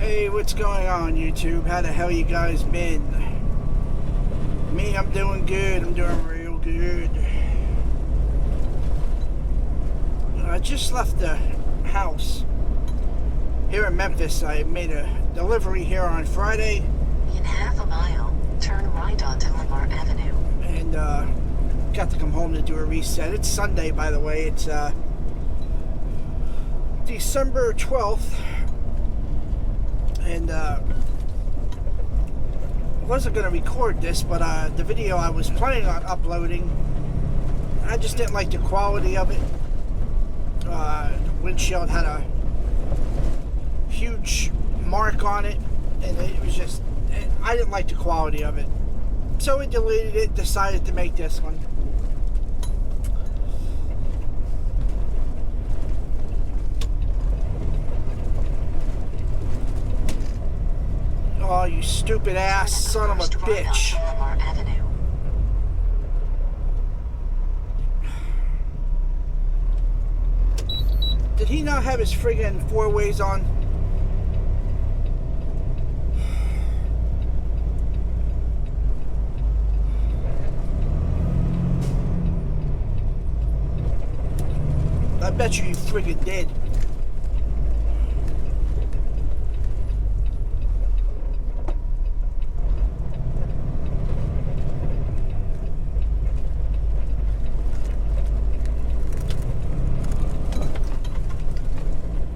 Hey, what's going on, YouTube? How the hell you guys been? Me, I'm doing good. I'm doing real good. I just left the house here in Memphis. I made a delivery here on Friday. In half a mile, turn right onto Lamar Avenue. And got to come home to do a reset. It's Sunday, by the way. It's December 12th. And I wasn't going to record this, but the video I was planning on uploading, I just didn't like the quality of it. The windshield had a huge mark on it, and it was just, I didn't like the quality of it. So we deleted it, decided to make this one. Oh, you stupid ass son of a bitch. Did he not have his friggin' four ways on? I bet you friggin' did.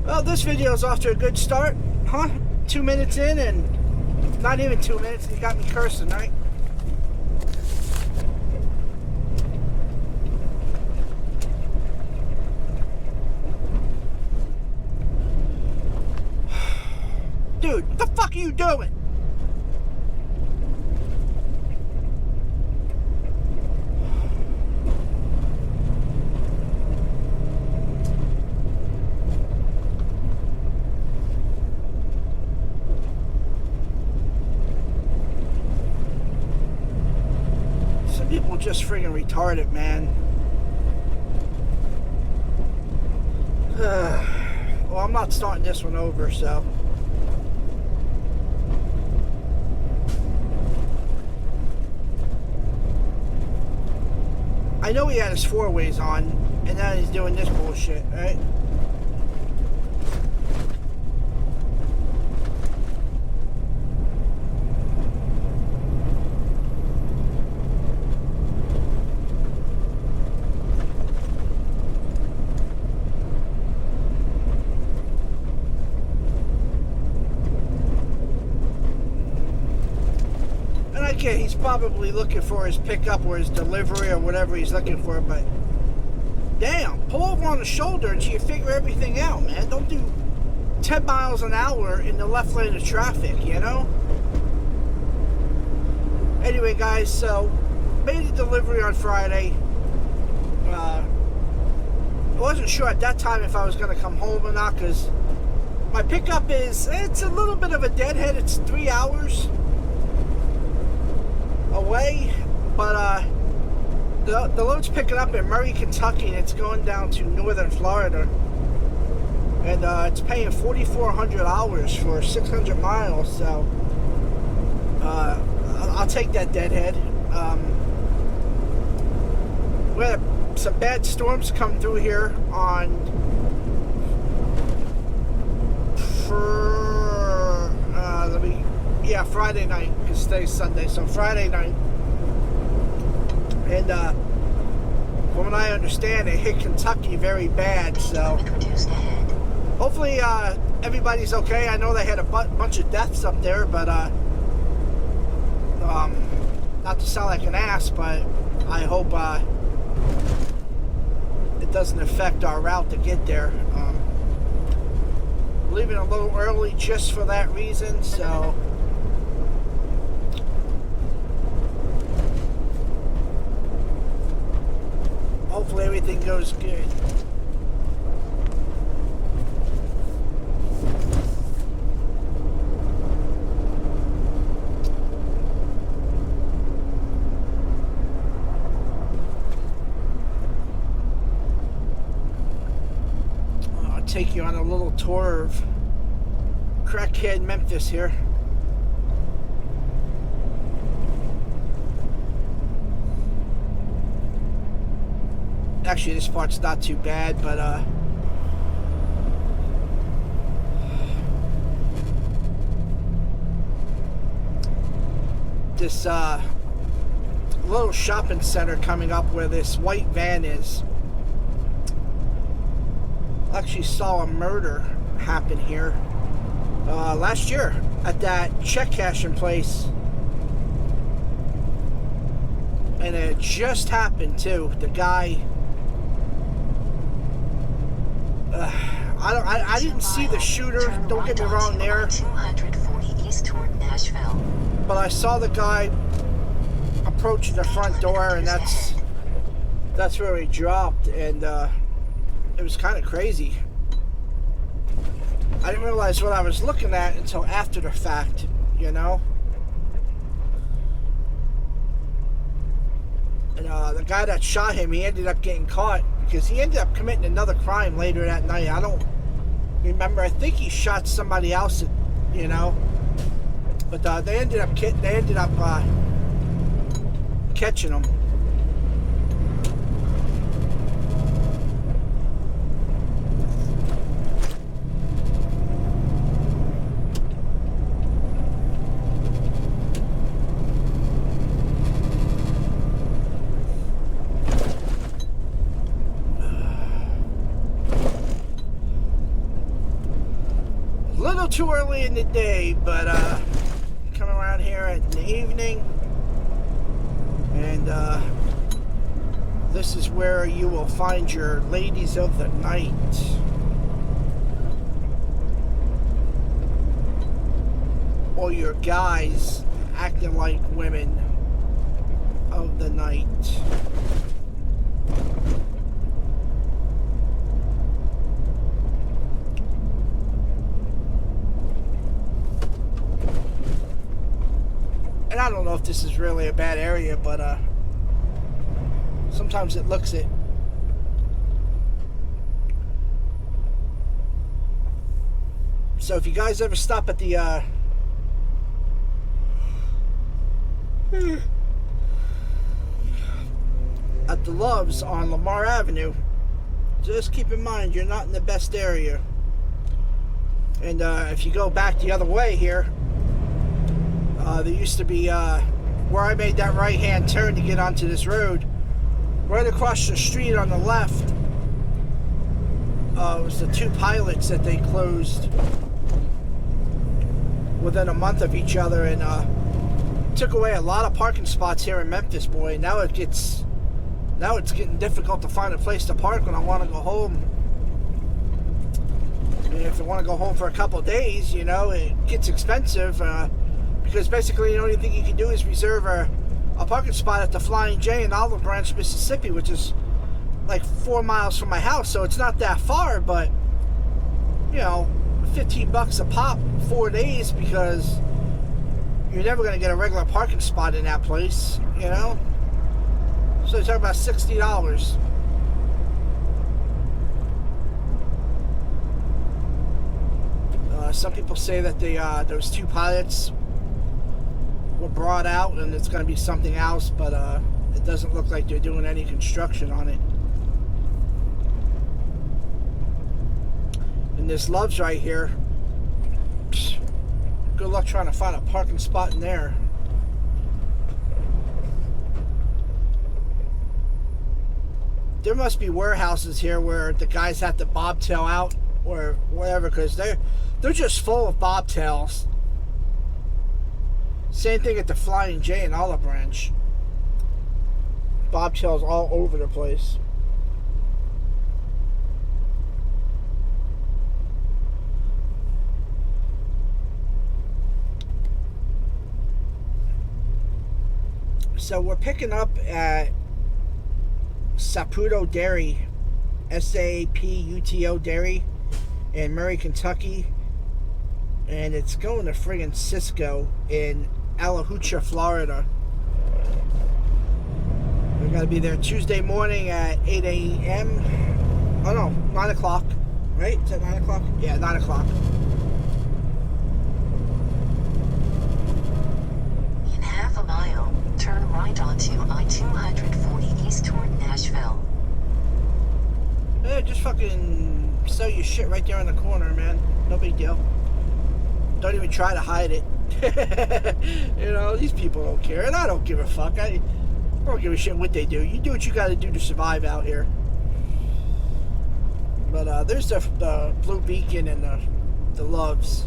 Well, this video is off to a good start, huh? 2 minutes in, and not even 2 minutes, you got me cursing, right? Dude, what the fuck are you doing? People just friggin' retarded, man. Well, I'm not starting this one over, so. I know he had his four ways on, and now he's doing this bullshit, right? Yeah, he's probably looking for his pickup or his delivery or whatever he's looking for, but damn, pull over on the shoulder and you figure everything out, man. Don't do 10 miles an hour in the left lane of traffic, you know? Anyway, guys, so made a delivery on Friday. I wasn't sure at that time if I was going to come home or not, because my pickup it's a little bit of a deadhead. It's 3 hours away, but the load's picking up in Murray, Kentucky, and it's going down to northern Florida, and it's paying $4,400 for 600 miles, so I'll take that deadhead. We had some bad storms come through here on Friday night, because today's Sunday, so Friday night. And from what I understand, it hit Kentucky very bad, so hopefully everybody's okay. I know they had a bunch of deaths up there, but not to sound like an ass, but I hope it doesn't affect our route to get there. Leaving a little early just for that reason, so hopefully everything goes good. I'll take you on a little tour of crackhead Memphis here. Actually, this part's not too bad, but this little shopping center coming up where this white van is. Actually saw a murder happen here last year at that check cashing place, and it just happened too. The guy, I didn't see the shooter. Don't get me wrong there. 240 east toward Nashville. But I saw the guy approaching the front door, and that's where he dropped, and it was kind of crazy. I didn't realize what I was looking at until after the fact, you know? And the guy that shot him, he ended up getting caught because he ended up committing another crime later that night. I don't remember. I think he shot somebody else, you know? But they ended up catching him. A little too early in the day, but come around here in the evening, and this is where you will find your ladies of the night. Or your guys acting like women of the night. And I don't know if this is really a bad area, but sometimes it looks it. So if you guys ever stop at the Loves on Lamar Avenue, just keep in mind you're not in the best area. And if you go back the other way here, there used to be where I made that right hand turn to get onto this road, right across the street on the left was the two pilots that they closed within a month of each other, and took away a lot of parking spots here in Memphis, boy. Now it's getting difficult to find a place to park when I want to go home. I mean, if I want to go home for a couple of days, you know, it gets expensive, because basically the only thing you can do is reserve a parking spot at the Flying J in Olive Branch, Mississippi, which is like 4 miles from my house, so it's not that far, but you know, $15 a pop, 4 days, because you're never going to get a regular parking spot in that place, you know? So you're talking about $60. Some people say that those two pilots were brought out and it's going to be something else, but it doesn't look like they're doing any construction on it. And this Love's right here. Good luck trying to find a parking spot in there. There must be warehouses here where the guys have to bobtail out or whatever, because they're just full of bobtails. Same thing at the Flying J in Olive Branch. Bobtails all over the place. So we're picking up at Saputo Dairy, Saputo Dairy in Murray, Kentucky, and it's going to friggin' Cisco in Alahucha, Florida. We're going to be there Tuesday morning at 8 a.m. Oh no, 9 o'clock, right? Is that 9 o'clock? Yeah, 9 o'clock. east toward Nashville. Yeah, just fucking sell your shit right there in the corner, man. No big deal. Don't even try to hide it. You know, these people don't care, and I don't give a fuck. I don't give a shit what they do. You do what you gotta do to survive out here. But there's the Blue Beacon and the Loves.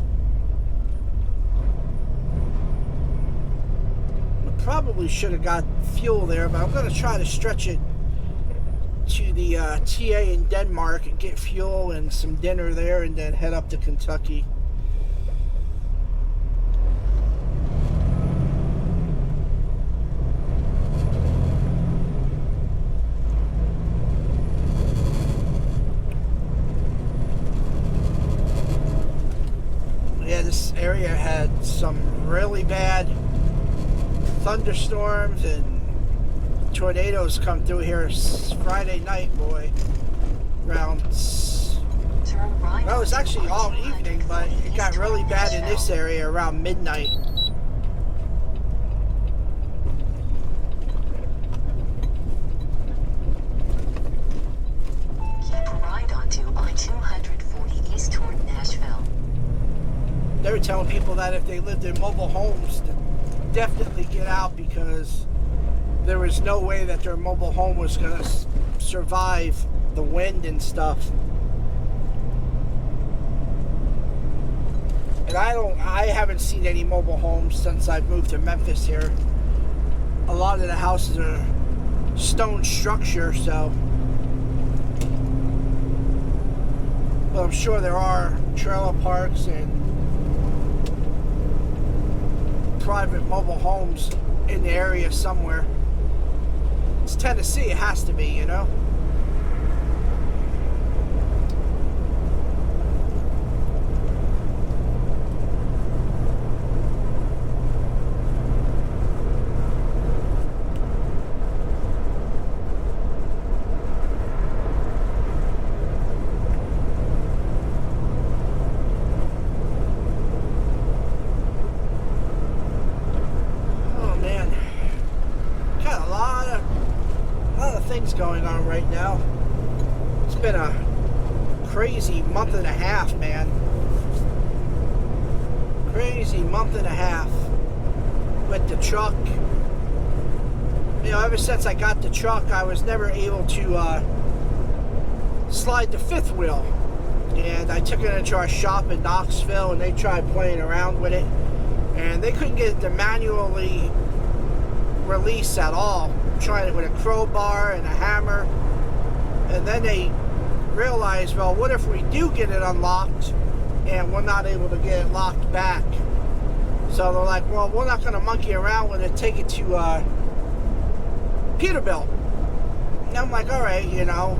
I probably should have got fuel there, but I'm gonna try to stretch it to the TA in Denmark and get fuel and some dinner there, and then head up to Kentucky. Yeah, this area had some really bad thunderstorms and tornadoes come through here Friday night, boy. Around, Turn right. well, it was actually all evening, but it got really bad in this area around midnight. Keep right onto I-240 east toward Nashville. They were telling people that if they lived in mobile homes, to definitely get out, because there was no way that their mobile home was going to survive the wind and stuff. And I haven't seen any mobile homes since I've moved to Memphis here. A lot of the houses are stone structure, so. But I'm sure there are trailer parks and private mobile homes in the area somewhere. It's Tennessee, it has to be, you know? Going on right now. It's been a crazy month and a half, man. Crazy month and a half with the truck. You know, ever since I got the truck, I was never able to slide the fifth wheel. And I took it into our shop in Knoxville, and they tried playing around with it, and they couldn't get it to manually release at all. Trying it with a crowbar and a hammer, and then they realized, well, what if we do get it unlocked and we're not able to get it locked back? So they're like, well, we're not going to monkey around with it, take it to Peterbilt. And I'm like, all right, you know.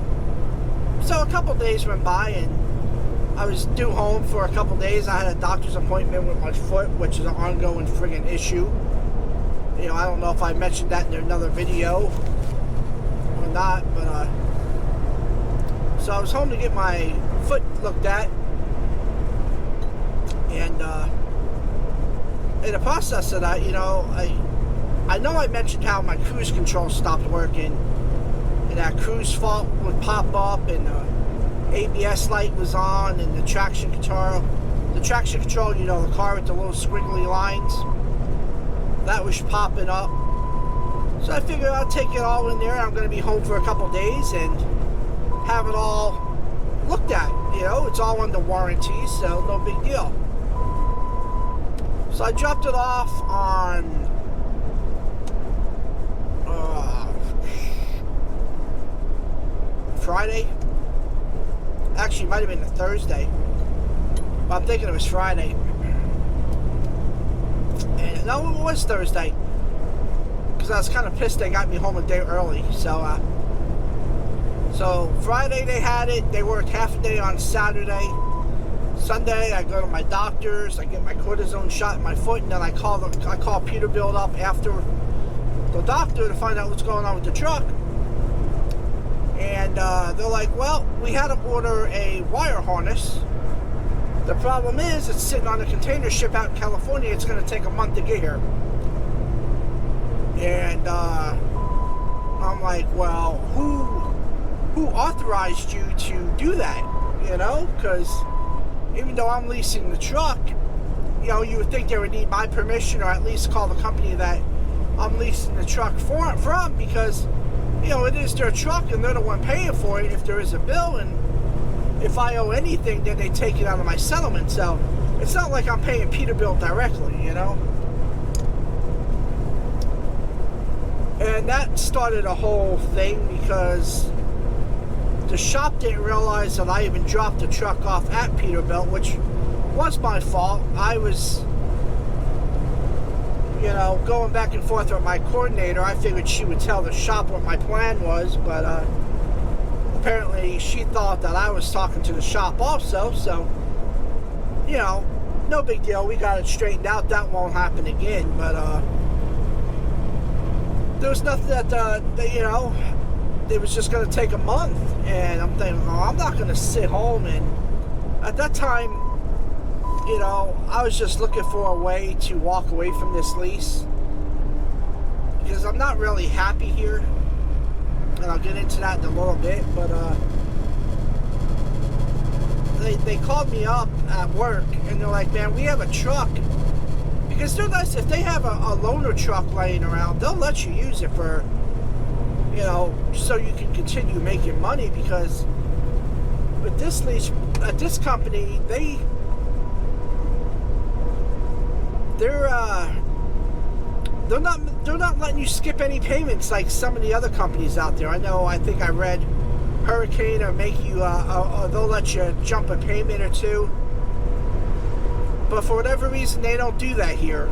So a couple days went by, and I was due home for a couple days. I had a doctor's appointment with my foot, which is an ongoing friggin' issue. You know, I don't know if I mentioned that in another video or not, but so I was home to get my foot looked at, and in the process of that, you know, I know I mentioned how my cruise control stopped working, and that cruise fault would pop up, and the ABS light was on, and the traction control, you know, the car with the little squiggly lines, that was popping up. So I figured I'll take it all in there. I'm going to be home for a couple days and have it all looked at. You know, it's all under warranty, so no big deal. So I dropped it off on Friday. Actually, it might have been a Thursday, but I'm thinking it was Friday. And no, it was Thursday, because I was kind of pissed they got me home a day early. So Friday they had it. They worked half a day on Saturday. Sunday I go to my doctor's. I get my cortisone shot in my foot, and then I call Peterbilt up after the doctor to find out what's going on with the truck. And they're like, well, we had to order a wire harness. The problem is, it's sitting on a container ship out in California. It's going to take a month to get here. And I'm I'm like, well, who authorized you to do that? You know, because even though I'm leasing the truck, you know, you would think they would need my permission, or at least call the company that I'm leasing the truck from, because, you know, it is their truck and they're the one paying for it if there is a bill, and if I owe anything, then they take it out of my settlement. So it's not like I'm paying Peterbilt directly, you know. And that started a whole thing because the shop didn't realize that I even dropped the truck off at Peterbilt, which was my fault. I was, you know, going back and forth with my coordinator. I figured she would tell the shop what my plan was, but apparently she thought that I was talking to the shop also. So, you know, no big deal. We got it straightened out. That won't happen again. But there was nothing that, you know, it was just going to take a month. And I'm thinking, oh, I'm not going to sit home. And at that time, you know, I was just looking for a way to walk away from this lease, because I'm not really happy here, and I'll get into that in a little bit. But they called me up at work, and they're like, man, we have a truck, because they're nice. If they have a loaner truck laying around, they'll let you use it for, you know, so you can continue making money. Because with this lease at this company, they're not letting you skip any payments like some of the other companies out there. I think I read Hurricane or make you they'll let you jump a payment or two, but for whatever reason they don't do that here,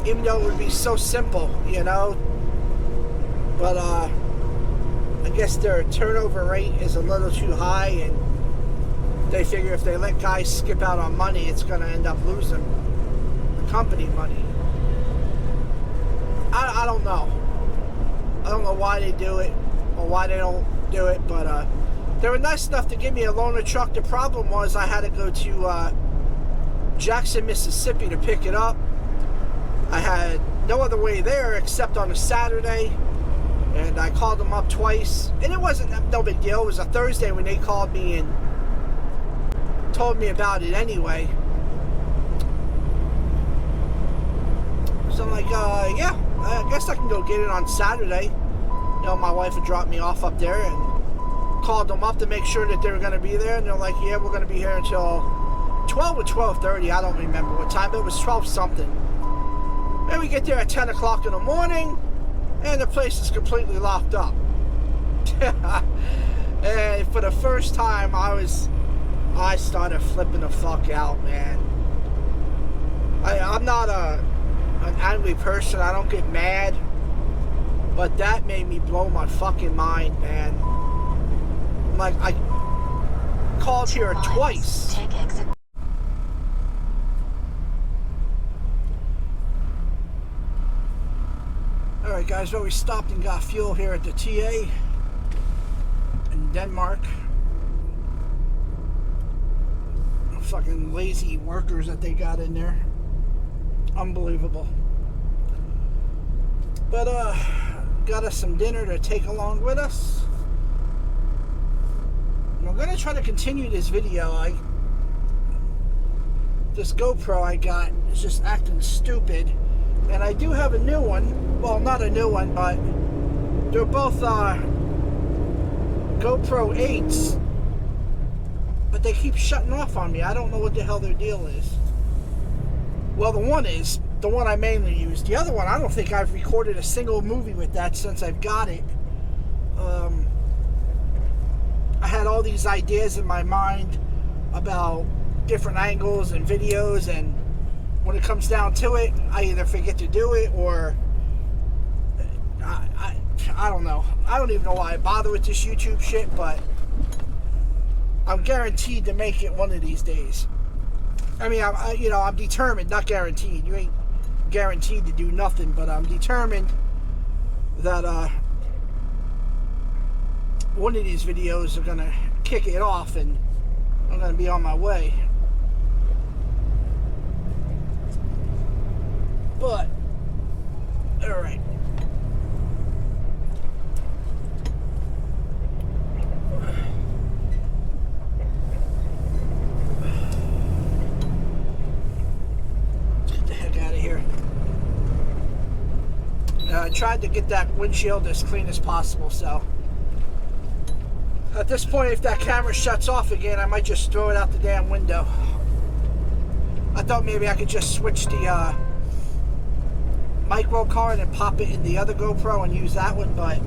even though it would be so simple, you know. But I guess their turnover rate is a little too high, and they figure if they let guys skip out on money, it's going to end up losing company money. I don't know. I don't know why they do it or why they don't do it, but they were nice enough to give me a loaner truck. The problem was I had to go to Jackson, Mississippi to pick it up. I had no other way there except on a Saturday, and I called them up twice, and it wasn't no big deal. It was a Thursday when they called me and told me about it anyway. So I'm like, yeah, I guess I can go get it on Saturday. You know, my wife had dropped me off up there, and called them up to make sure that they were going to be there. And they're like, yeah, we're going to be here until 12 or 12:30. I don't remember what time. It was 12 something. And we get there at 10 o'clock in the morning, and the place is completely locked up. And for the first time, I started flipping the fuck out, man. I'm not an angry person. I don't get mad, but that made me blow my fucking mind, man. Like, I called here twice. Take exit. Alright guys, well, we stopped and got fuel here at the TA in Denmark. Fucking lazy workers that they got in there. Unbelievable. But got us some dinner to take along with us. And I'm gonna try to continue this video. This GoPro I got is just acting stupid, and I do have a new one. Well, not a new one, but they're both GoPro 8s, but they keep shutting off on me. I don't know what the hell their deal is. Well, the one is the one I mainly use. The other one, I don't think I've recorded a single movie with that since I've got it. I had all these ideas in my mind about different angles and videos, and when it comes down to it, I either forget to do it, or I don't know. I don't even know why I bother with this YouTube shit, but I'm guaranteed to make it one of these days. I mean, I'm determined, not guaranteed. You ain't guaranteed to do nothing, but I'm determined that one of these videos are gonna kick it off, and I'm gonna be on my way. But all right, Get the heck out of here. I tried to get that windshield as clean as possible, so at this point, if that camera shuts off again, I might just throw it out the damn window. I thought maybe I could just switch the micro card and pop it in the other GoPro and use that one, but it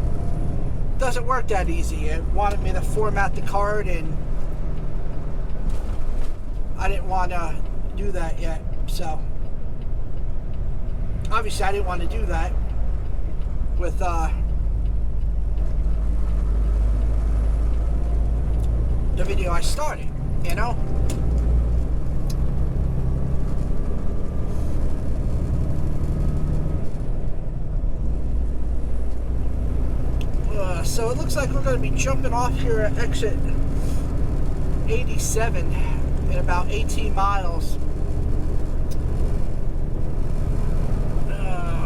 doesn't work that easy. It wanted me to format the card, and I didn't want to do that yet. So obviously I didn't want to do that with the video I started, you know? So it looks like we're going to be jumping off here at exit 87 in about 18 miles.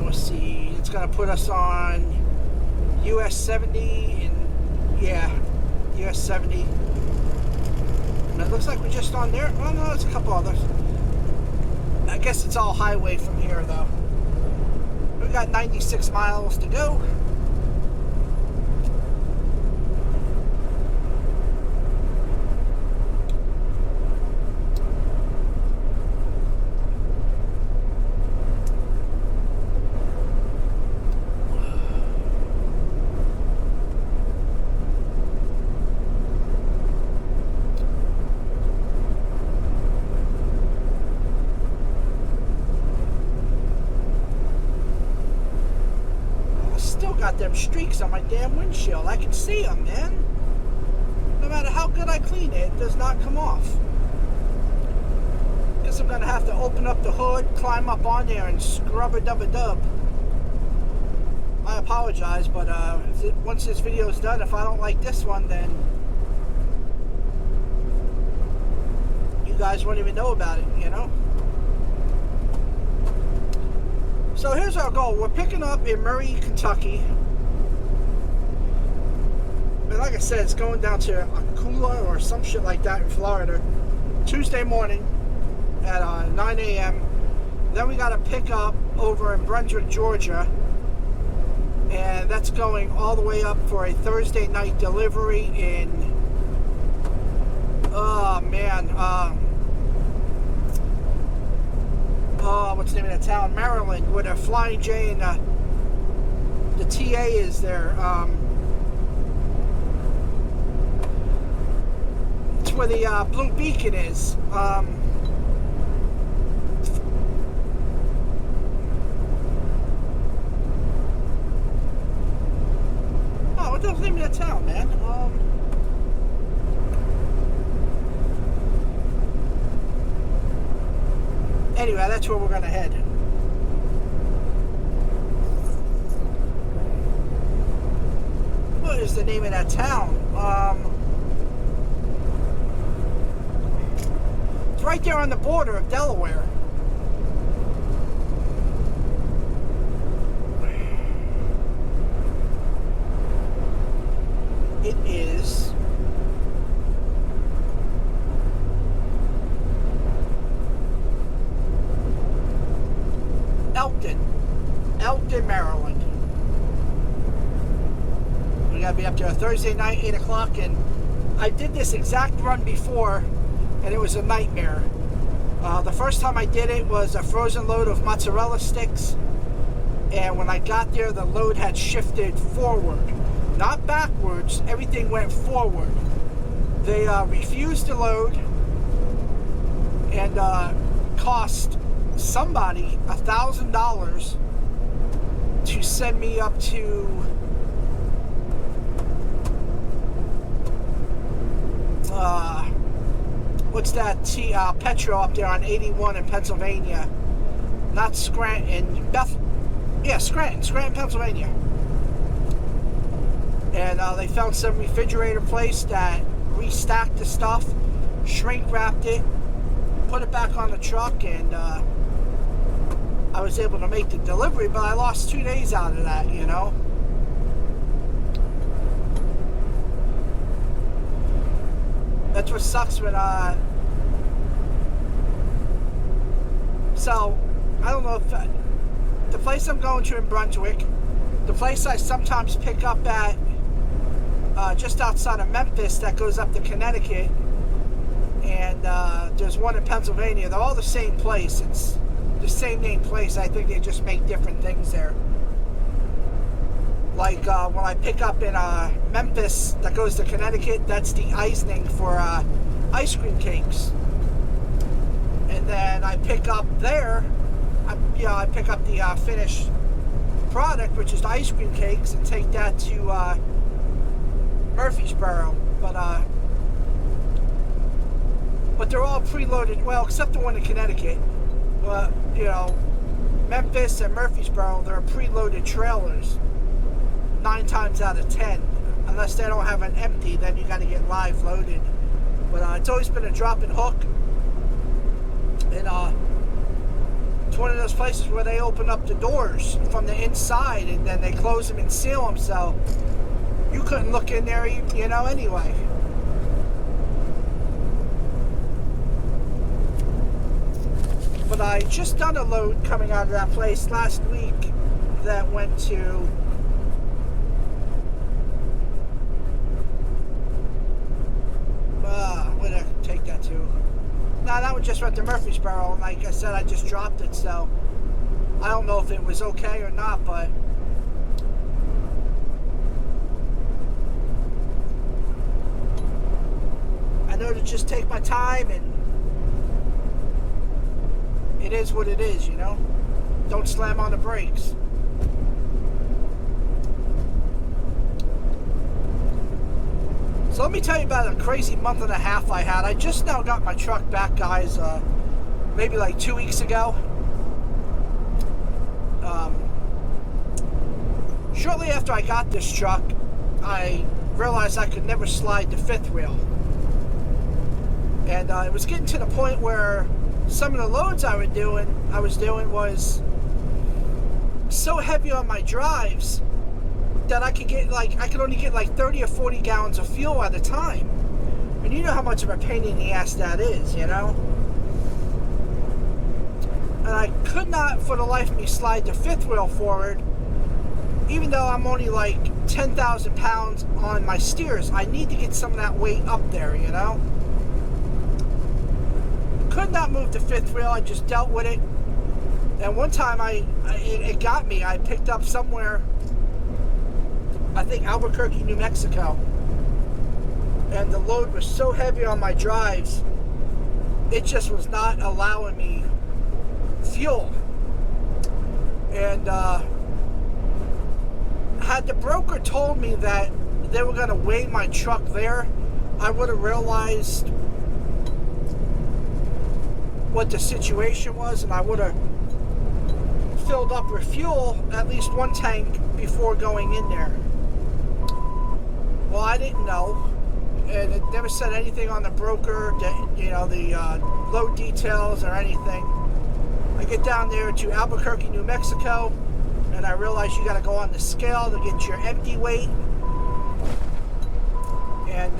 Let's see, it's going to put us on US 70 and yeah, US 70. And it looks like we're just on there. Oh no, there's a couple others. I guess it's all highway from here though. We got 96 miles to go. Got them streaks on my damn windshield. I can see them, man. No matter how good I clean it, it does not come off. Guess I'm gonna have to open up the hood, climb up on there, and scrub a dub. I apologize, but once this video is done, if I don't like this one, then you guys won't even know about it, you know? So here's our goal. We're picking up in Murray, Kentucky. And like I said, it's going down to Akula or some shit like that in Florida. Tuesday morning at 9 a.m. Then we got to pick up over in Brunswick, Georgia. And that's going all the way up for a Thursday night delivery in... Oh, man. What's the name of that town? Maryland, where the Flying J and the TA is there. It's where the Blue Beacon is. Oh, what the hell's the name of that town, man? Anyway, that's where we're going to head. What is the name of that town? It's right there on the border of Delaware. It is... Elkton, Maryland. We gotta be up there Thursday night, 8 o'clock, and I did this exact run before, and it was a nightmare. The first time I did it was a frozen load of mozzarella sticks, and when I got there, the load had shifted forward. Not backwards, everything went forward. They refused to load, and cost somebody $1,000 to send me up to what's that Petro up there on 81 in Pennsylvania, not Scranton, Scranton, Pennsylvania. And they found some refrigerator place that restacked the stuff, shrink wrapped it, put it back on the truck, and I was able to make the delivery, but I lost 2 days out of that, you know. That's what sucks when so I don't know if the place I'm going to in Brunswick, the place I sometimes pick up at just outside of Memphis that goes up to Connecticut, and there's one in Pennsylvania. They're all the same place. It's the same name place. I think they just make different things there. Like when I pick up in Memphis that goes to Connecticut, that's the Eisning for ice cream cakes. And then I pick up there, I pick up the finished product, which is the ice cream cakes, and take that to Murfreesboro. But they're all preloaded, well, except the one in Connecticut. Well, Memphis and Murfreesboro, they're preloaded trailers 9 times out of 10. Unless they don't have an empty, then you got to get live loaded. But it's always been a drop and hook. And it's one of those places where they open up the doors from the inside and then they close them and seal them, so you couldn't look in there, anyway. But I just done a load coming out of that place last week that went to where'd I take that to? No, that one just went to Murfreesboro, and like I said, I just dropped it, so I don't know if it was okay or not, but I know to just take my time, and it is what it is, Don't slam on the brakes. So let me tell you about a crazy month and a half I had. I just now got my truck back, guys, maybe like 2 weeks ago. Shortly after I got this truck, I realized I could never slide the fifth wheel. And it was getting to the point where some of the loads I was doing was so heavy on my drives that I could only get like 30 or 40 gallons of fuel at a time. And you know how much of a pain in the ass that is, And I could not for the life of me slide the fifth wheel forward, even though I'm only like 10,000 pounds on my steers. I need to get some of that weight up there, Could not move the fifth wheel. I just dealt with it. And one time it got me. I picked up somewhere, I think Albuquerque, New Mexico, and the load was so heavy on my drives, it just was not allowing me fuel. And had the broker told me that they were going to weigh my truck there, I would have realized what the situation was, and I would have filled up with fuel, at least one tank, before going in there. Well, I didn't know, and it never said anything on the broker, the load details or anything. I get down there to Albuquerque, New Mexico, and I realize you got to go on the scale to get your empty weight. And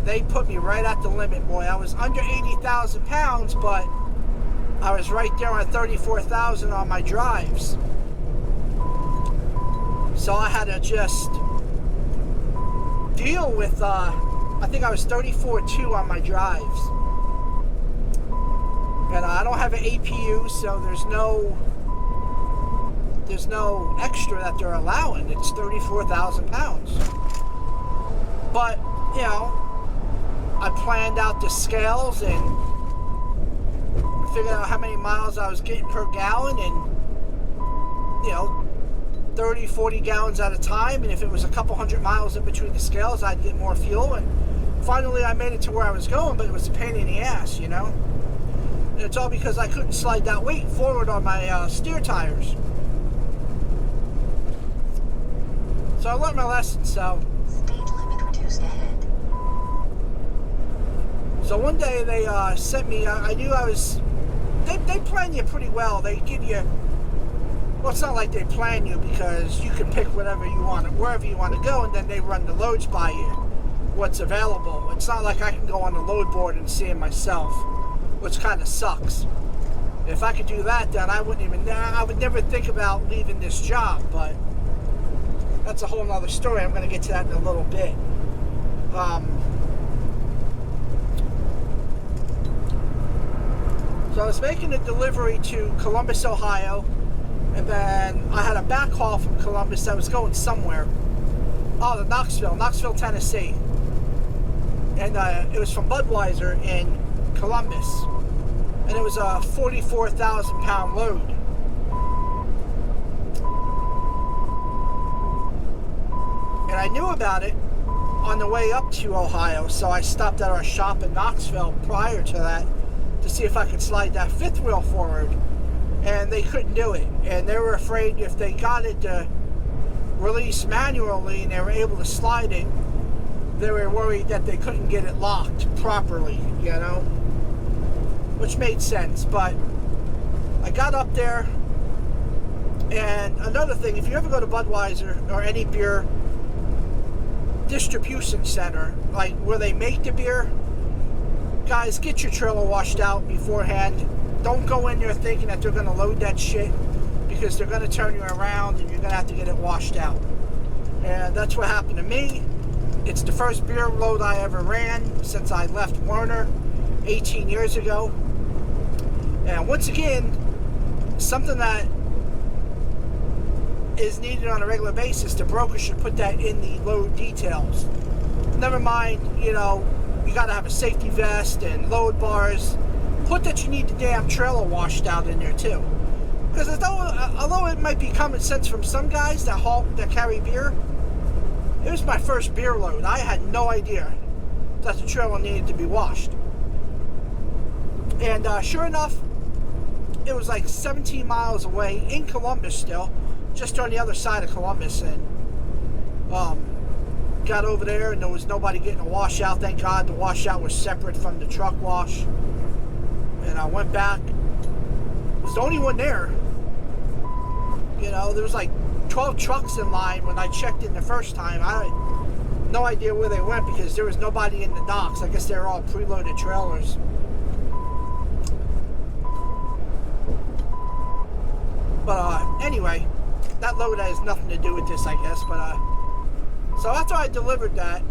they put me right at the limit, boy. I was under 80,000 pounds, but I was right there on 34,000 on my drives. So I had to just deal with, I think I was 34.2 on my drives. And I don't have an APU, so there's no extra that they're allowing. It's 34,000 pounds. But, I planned out the scales and figured out how many miles I was getting per gallon, and 30, 40 gallons at a time, and if it was a couple hundred miles in between the scales, I'd get more fuel. And finally I made it to where I was going, but it was a pain in the ass, And it's all because I couldn't slide that weight forward on my steer tires. So I learned my lesson. So Speed limit reduced ahead. So one day they sent me, I knew I was, they plan you pretty well. They give you, well, it's not like they plan you, because you can pick whatever you want, wherever you want to go, and then they run the loads by you. what's available. It's not like I can go on the load board and see it myself, which kind of sucks. If I could do that, then I would never think about leaving this job, but that's a whole nother story. I'm going to get to that in a little bit. So I was making a delivery to Columbus, Ohio, and then I had a back haul from Columbus that was going somewhere. Oh, to Knoxville, Tennessee. And it was from Budweiser in Columbus. And it was a 44,000 pound load. And I knew about it on the way up to Ohio, so I stopped at our shop in Knoxville prior to that to see if I could slide that fifth wheel forward. And they couldn't do it. And they were afraid if they got it to release manually and they were able to slide it, they were worried that they couldn't get it locked properly, you know? Which made sense, but I got up there, and another thing, if you ever go to Budweiser or any beer distribution center, like where they make the beer, guys, get your trailer washed out beforehand. Don't go in there thinking that they're going to load that shit, because they're going to turn you around and you're going to have to get it washed out. And that's what happened to me. It's the first beer load I ever ran since I left Werner 18 years ago. And once again, something that is needed on a regular basis, the broker should put that in the load details. Never mind, you know, you got to have a safety vest and load bars. Put that you need the damn trailer washed out in there too. Because although it might be common sense from some guys that carry beer, it was my first beer load. I had no idea that the trailer needed to be washed. And sure enough, it was like 17 miles away in Columbus still, just on the other side of Columbus. And got over there and there was nobody getting a washout. Thank God the washout was separate from the truck wash. And I went back. It was the only one there. You know, there was like 12 trucks in line when I checked in the first time. I had no idea where they went because there was nobody in the docks. I guess they were all preloaded trailers. But anyway, that load has nothing to do with this, I guess. But so after I delivered that,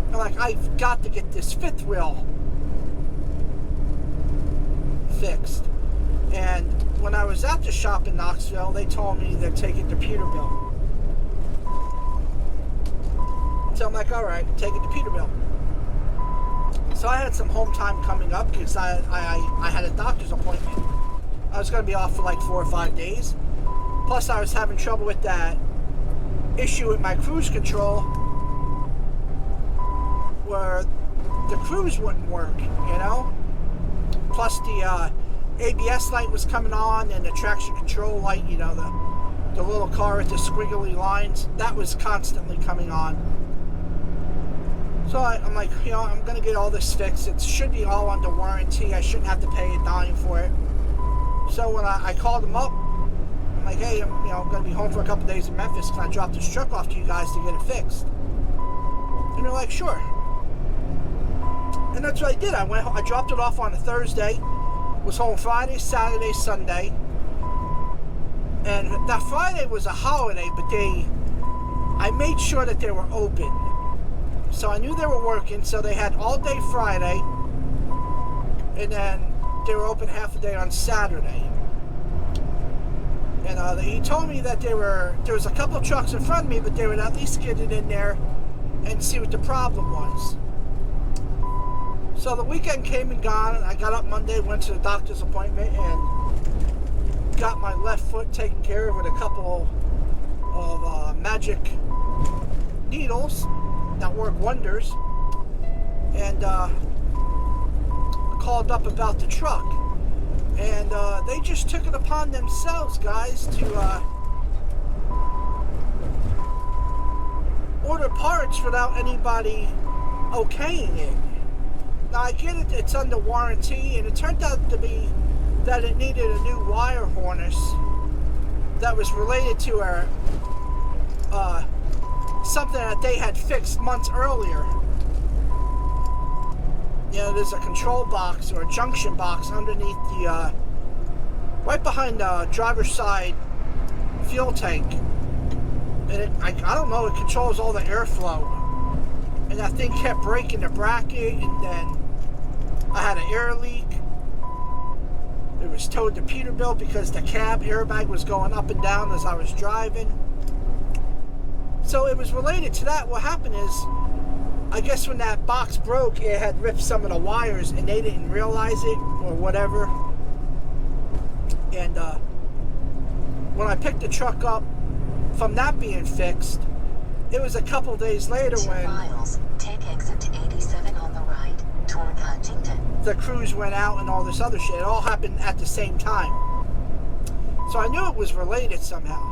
I'm like, I've got to get this fifth wheel fixed. And when I was at the shop in Knoxville, they told me to take it to Peterbilt. So I'm like, all right, take it to Peterbilt. So I had some home time coming up because I had a doctor's appointment. I was going to be off for like 4 or 5 days. Plus I was having trouble with that issue with my cruise control where the cruise wouldn't work, you know? Plus the ABS light was coming on and the traction control light, you know, the little car with the squiggly lines, that was constantly coming on. So I'm like, you know, I'm going to get all this fixed. It should be all under warranty. I shouldn't have to pay a dime for it. So when I called them up, I'm like, hey, I'm going to be home for a couple days in Memphis. Can I drop this truck off to you guys to get it fixed? And they're like, sure. And that's what I did. I dropped it off on a Thursday. Was home Friday, Saturday, Sunday. And that Friday was a holiday, but I made sure that they were open. So I knew they were working, so they had all day Friday. And then they were open half a day on Saturday. And he told me that there was a couple of trucks in front of me, but they would at least get it in there and see what the problem was. So the weekend came and gone, and I got up Monday, went to the doctor's appointment, and got my left foot taken care of with a couple of magic needles that work wonders. And called up about the truck. And they just took it upon themselves, guys, to order parts without anybody okaying it. Now, I get it, it's under warranty, and it turned out to be that it needed a new wire harness that was related to something that they had fixed months earlier. there's a control box or a junction box underneath the, right behind the driver's side fuel tank. And I don't know, it controls all the airflow. And that thing kept breaking the bracket, and then I had an air leak. It was towed to Peterbilt because the cab airbag was going up and down as I was driving. So it was related to that. What happened is, I guess when that box broke, it had ripped some of the wires and they didn't realize it or whatever. And when I picked the truck up from that being fixed, it was a couple days later 2 when miles, take exit 87 on the right, toward Huntington. the crews went out and all this other shit. It all happened at the same time. So I knew it was related somehow.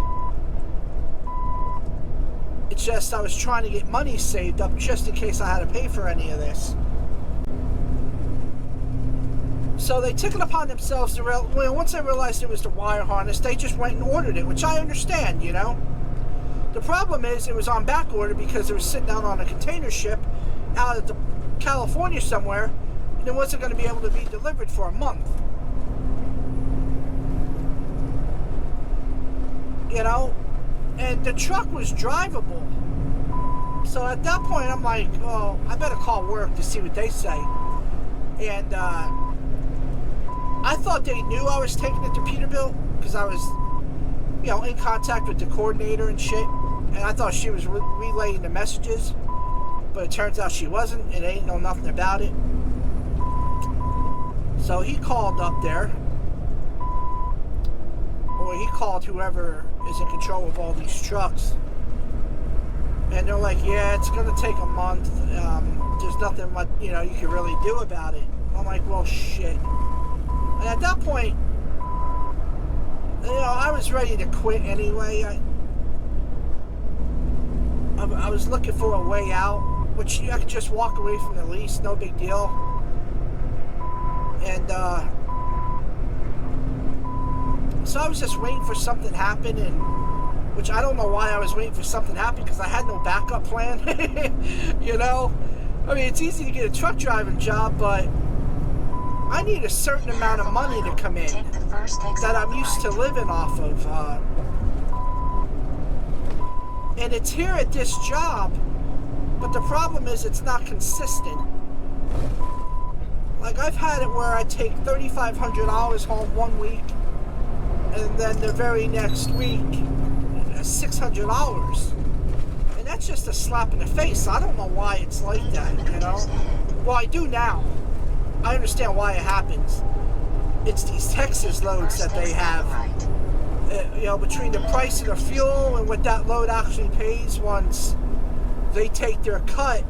It's just I was trying to get money saved up just in case I had to pay for any of this. So they took it upon themselves to once they realized it was the wire harness, they just went and ordered it, which I understand, you know. The problem is it was on back order because it was sitting out on a container ship out at California somewhere, and it wasn't going to be able to be delivered for a month. You know, and the truck was drivable. So at that point, I'm like, oh, I better call work to see what they say. And I thought they knew I was taking it to Peterbilt because I was, you know, in contact with the coordinator and shit. And I thought she was relaying the messages. But it turns out she wasn't, and they ain't know nothing about it. So he called up there. Or he called whoever is in control of all these trucks. And they're like, yeah, it's going to take a month. There's nothing much, you know, you can really do about it. I'm like, well, shit. And at that point, you know, I was ready to quit anyway. I was looking for a way out, which I could just walk away from the lease, no big deal. And so I was just waiting for something to happen, and which I don't know why I was waiting for something to happen because I had no backup plan. You know, I mean, it's easy to get a truck driving job, but I need a certain amount of money to come in that I'm used to living off of. And it's here at this job, but the problem is it's not consistent. Like, I've had it where I take $3,500 home one week, and then the very next week, $600. And that's just a slap in the face. I don't know why it's like that, you know? Well, I do now. I understand why it happens. It's these Texas loads that they have. You know, between the price of the fuel and what that load actually pays once they take their cut.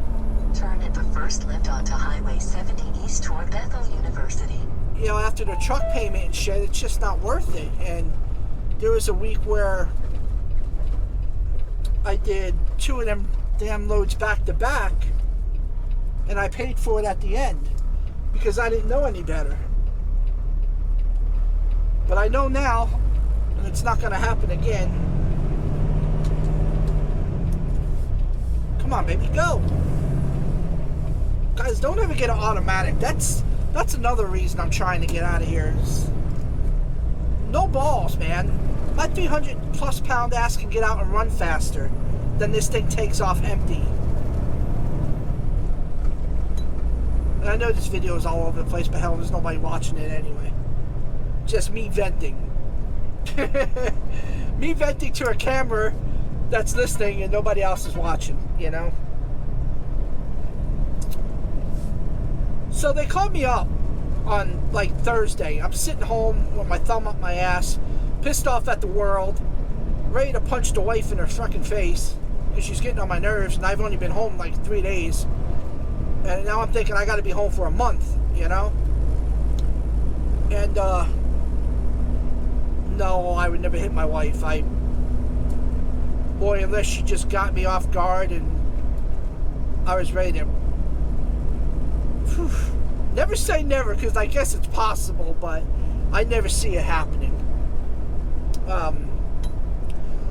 Turn at the first left onto Highway 70 east toward Bethel University. You know, after the truck payment and shit, it's just not worth it. And there was a week where I did 2 of them damn loads back to back, and I paid for it at the end because I didn't know any better. But I know now, and it's not going to happen again. Come on, baby, go. Guys, don't ever get an automatic. That's another reason I'm trying to get out of here. No balls, man. My 300 plus pound ass can get out and run faster than this thing takes off empty. And I know this video is all over the place, but hell, there's nobody watching it anyway. Just me venting. Me venting to a camera that's listening and nobody else is watching, you know? So they called me up on like Thursday. I'm sitting home with my thumb up my ass, pissed off at the world, ready to punch the wife in her fucking face because she's getting on my nerves, and I've only been home like 3 days. And now I'm thinking I got to be home for a month, you know? And, no, I would never hit my wife. Boy, unless she just got me off guard and I was ready to... Whew. Never say never, because I guess it's possible, but I never see it happening.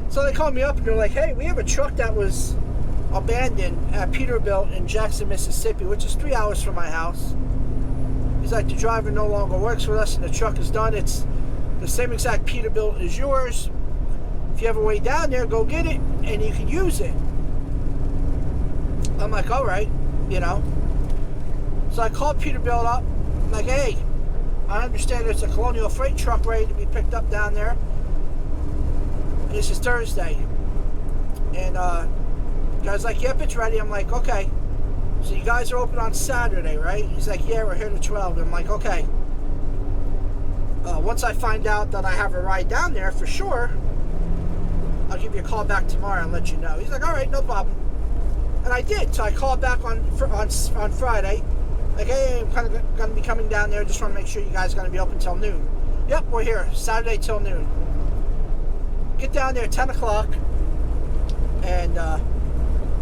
So they called me up and they're like, hey, we have a truck that was abandoned at Peterbilt in Jackson, Mississippi, which is 3 hours from my house. He's like, the driver no longer works with us and the truck is done. It's the same exact Peterbilt as yours. If you have a way down there, go get it and you can use it. I'm like, all right, you know. So I called Peterbilt up. I'm like, hey, I understand there's a Colonial Freight truck ready to be picked up down there. This is Thursday. And the guy's like, yep, it's ready. I'm like, okay. So you guys are open on Saturday, right? He's like, yeah, we're here to 12. I'm like, okay. Once I find out that I have a ride down there for sure, I'll give you a call back tomorrow and let you know. He's like, all right, no problem. And I did. So I called back on Friday. Like, hey, I'm kind of going to be coming down there. Just want to make sure you guys are going to be open till noon. Yep, we're here. Saturday till noon. Get down there at 10 o'clock. And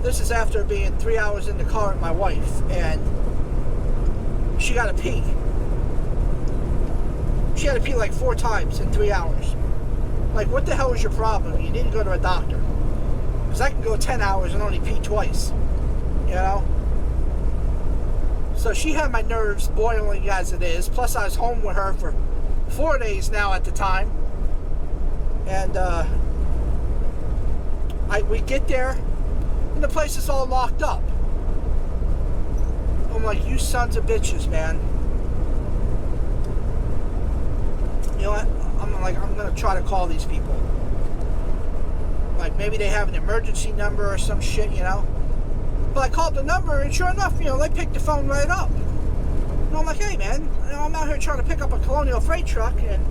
this is after being 3 hours in the car with my wife. And she got to pee. She had to pee like 4 times in 3 hours. Like, what the hell is your problem? You need to go to a doctor. Because I can go 10 hours and only pee twice. You know? So she had my nerves boiling as it is. Plus, I was home with her for 4 days now at the time. And we get there, and the place is all locked up. I'm like, you sons of bitches, man. You know what? I'm going to try to call these people. Like, maybe they have an emergency number or some shit, you know? But I called the number, and sure enough, you know, they picked the phone right up. And I'm like, hey, man, you know, I'm out here trying to pick up a Colonial Freight truck, and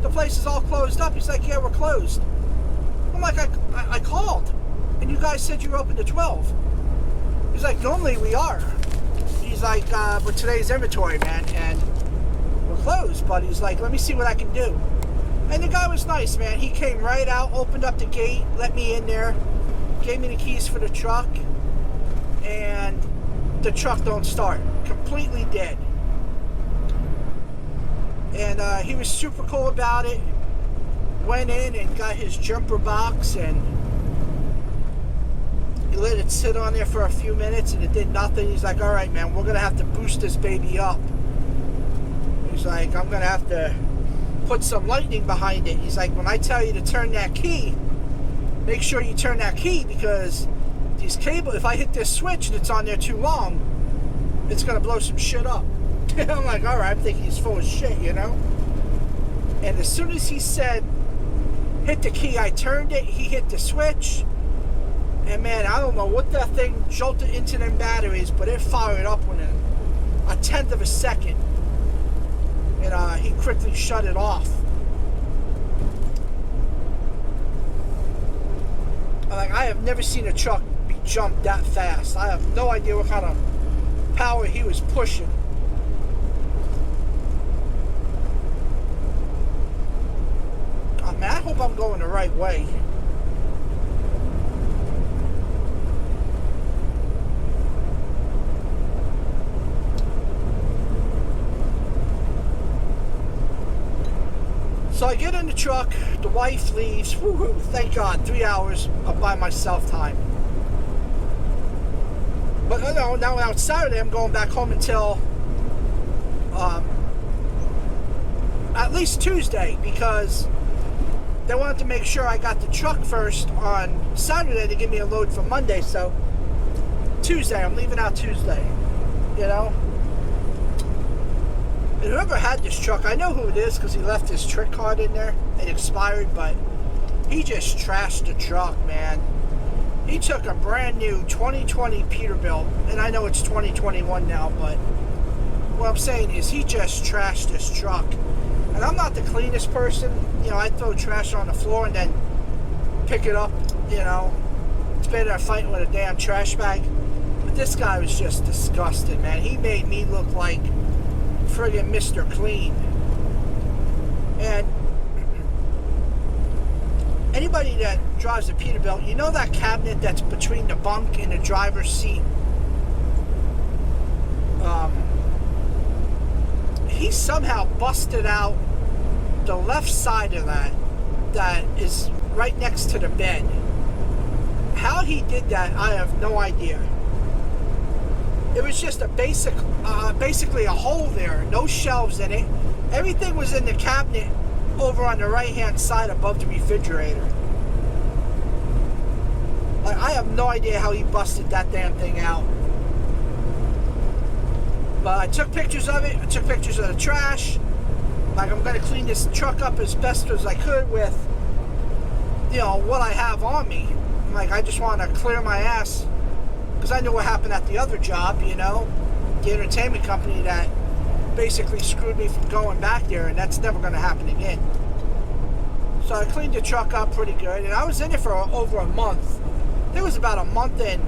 the place is all closed up. He's like, yeah, we're closed. I'm like, I called, and you guys said you were open to 12. He's like, normally we are. He's like, but today's inventory, man, and we're closed. But he's like, let me see what I can do. And the guy was nice, man. He came right out, opened up the gate, let me in there, gave me the keys for the truck, and the truck don't start. Completely dead. And he was super cool about it. Went in and got his jumper box, and he let it sit on there for a few minutes, and it did nothing. He's like, all right, man, we're going to have to boost this baby up. He's like, I'm going to have to put some lightning behind it. He's like, when I tell you to turn that key, make sure you turn that key, because these cables, if I hit this switch and it's on there too long, it's going to blow some shit up. I'm like, all right, I'm thinking he's full of shit, you know? And as soon as he said, hit the key, I turned it, he hit the switch, and man, I don't know what that thing jolted into them batteries, but it fired up within a tenth of a second. And he quickly shut it off. Like, I have never seen a truck be jumped that fast. I have no idea what kind of power he was pushing. Oh, man, I hope I'm going the right way. So I get in the truck, the wife leaves, woo-hoo, thank God, 3 hours of by myself time. But no, now it's Saturday, I'm going back home until at least Tuesday, because they wanted to make sure I got the truck first on Saturday to give me a load for Monday. So Tuesday, I'm leaving out Tuesday, you know. And whoever had this truck, I know who it is because he left his trick card in there. It expired, but he just trashed the truck, man. He took a brand new 2020 Peterbilt, and I know it's 2021 now, but what I'm saying is he just trashed this truck. And I'm not the cleanest person. You know, I throw trash on the floor and then pick it up, you know. It's better than fighting with a damn trash bag. But this guy was just disgusting, man. He made me look like friggin' Mr. Clean. And anybody that drives a Peterbilt, you know that cabinet that's between the bunk and the driver's seat? He somehow busted out the left side of that is right next to the bed. How he did that, I have no idea. It was just a basically a hole there, no shelves in it. Everything was in the cabinet over on the right-hand side above the refrigerator. Like, I have no idea how he busted that damn thing out. But I took pictures of it. I took pictures of the trash. Like, I'm gonna clean this truck up as best as I could with, you know, what I have on me. Like, I just want to clear my ass because I knew what happened at the other job, you know, the entertainment company that basically screwed me from going back there, and that's never going to happen again. So I cleaned the truck up pretty good, and I was in it for over a month. It was about a month and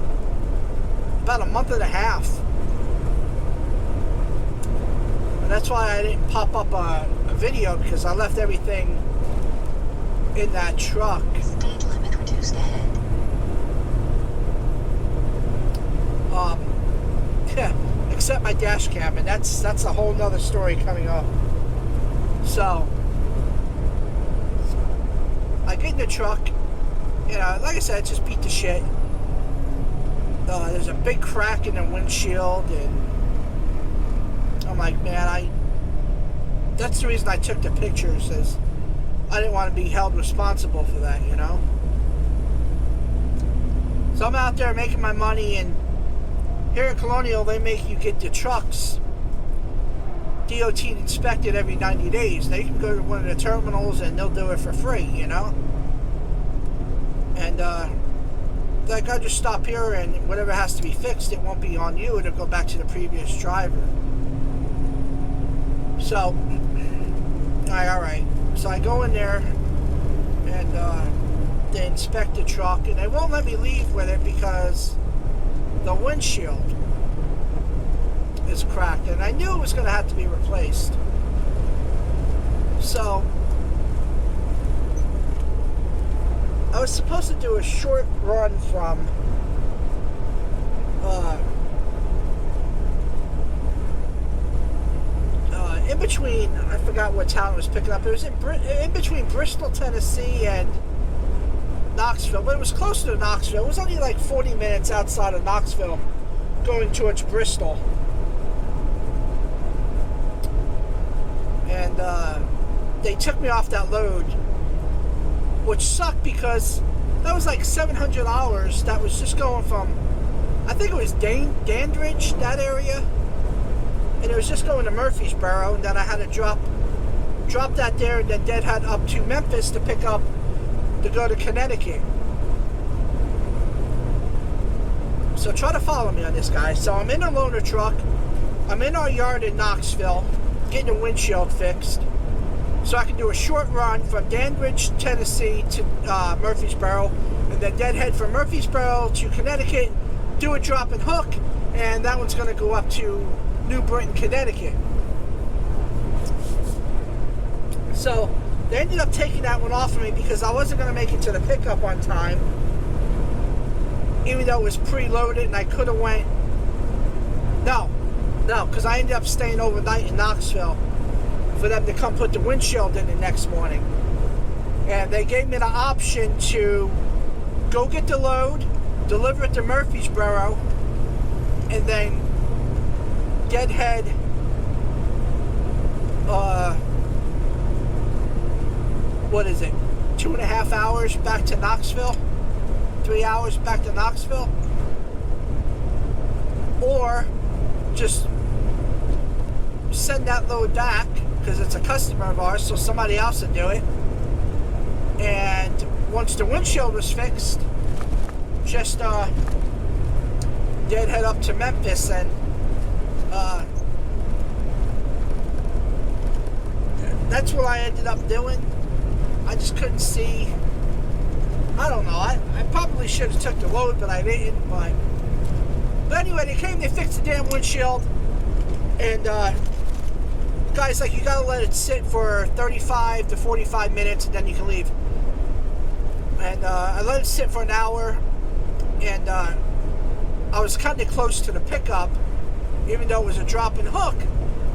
a half. And that's why I didn't pop up a video, because I left everything in that truck. Speed limit reduced ahead. Yeah, except my dash cam, and that's a whole nother story coming up. So I get in the truck, you know, like I said, it just beat the shit. There's a big crack in the windshield, and I'm like, man, that's the reason I took the pictures, is I didn't want to be held responsible for that, you know. So I'm out there making my money, and here in Colonial, they make you get the trucks DOT inspected every 90 days. Now, you can go to one of the terminals and they'll do it for free, you know? And, like, I just stop here, and whatever has to be fixed, it won't be on you. It'll go back to the previous driver. So, alright. So I go in there, and they inspect the truck, and they won't let me leave with it because the windshield is cracked, and I knew it was going to have to be replaced. So I was supposed to do a short run from in between, I forgot what town it was picking up. It was in between Bristol, Tennessee and Knoxville, but it was closer to Knoxville. It was only like 40 minutes outside of Knoxville going towards Bristol. And they took me off that load, which sucked because that was like $700 that was just going from, I think it was Dandridge, that area, and it was just going to Murfreesboro, and then I had to drop that there and then head up to Memphis to pick up to go to Connecticut. So try to follow me on this, guys. So I'm in a loaner truck. I'm in our yard in Knoxville getting the windshield fixed so I can do a short run from Dandridge, Tennessee to Murfreesboro, and then deadhead from Murfreesboro to Connecticut, do a drop and hook, and that one's going to go up to New Britain, Connecticut. So they ended up taking that one off of me because I wasn't going to make it to the pickup on time, even though it was preloaded, and I could have went. No, because I ended up staying overnight in Knoxville for them to come put the windshield in the next morning. And they gave me the option to go get the load, deliver it to Murfreesboro, and then deadhead what is it, 2.5 hours back to Knoxville, 3 hours back to Knoxville, or just send that load back because it's a customer of ours, so somebody else would do it. And once the windshield was fixed, just deadhead up to Memphis, and that's what I ended up doing. I just couldn't see. I don't know. I probably should have took the load, but I didn't. But anyway, they came, they fixed the damn windshield, and guys, like, you gotta let it sit for 35 to 45 minutes, and then you can leave. And I let it sit for an hour, and I was kind of close to the pickup, even though it was a drop and hook.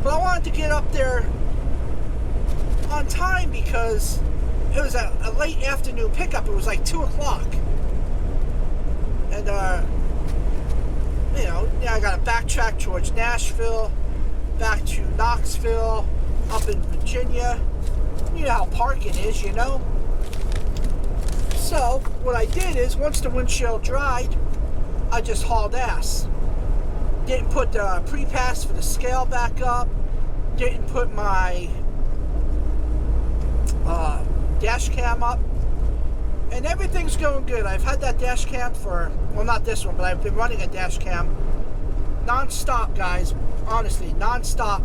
But I wanted to get up there on time because it was a late afternoon pickup. It was like 2 o'clock. And I got to backtrack towards Nashville, back to Knoxville, up in Virginia. You know how parking is, So, what I did is, once the windshield dried, I just hauled ass. Didn't put the pre-pass for the scale back up. Didn't put my dash cam up. And everything's going good. I've had that dash cam for, well, not this one, but I've been running a dash cam non-stop, guys. Honestly, non-stop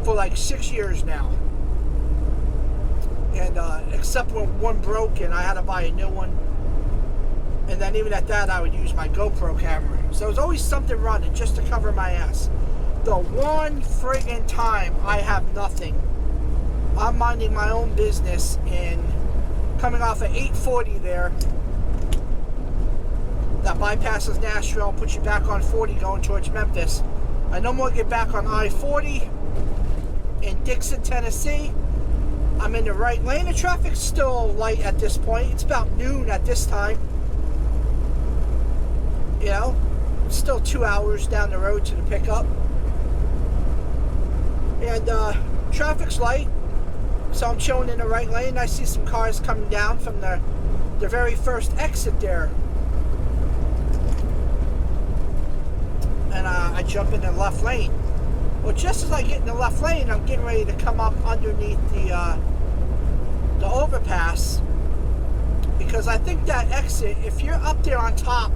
for like 6 years now. And except when one broke and I had to buy a new one. And then even at that, I would use my GoPro camera. So there's always something running just to cover my ass. The one friggin' time I have nothing, I'm minding my own business and coming off of 840 there, that bypasses Nashville and puts you back on 40 going towards Memphis. I no more get back on I-40 in Dixon, Tennessee. I'm in the right lane. The traffic's still light at this point. It's about noon at this time. Still 2 hours down the road to the pickup. And traffic's light. So I'm chilling in the right lane. I see some cars coming down from the very first exit there. And I jump in the left lane. Well, just as I get in the left lane, I'm getting ready to come up underneath the overpass. Because I think that exit, if you're up there on top,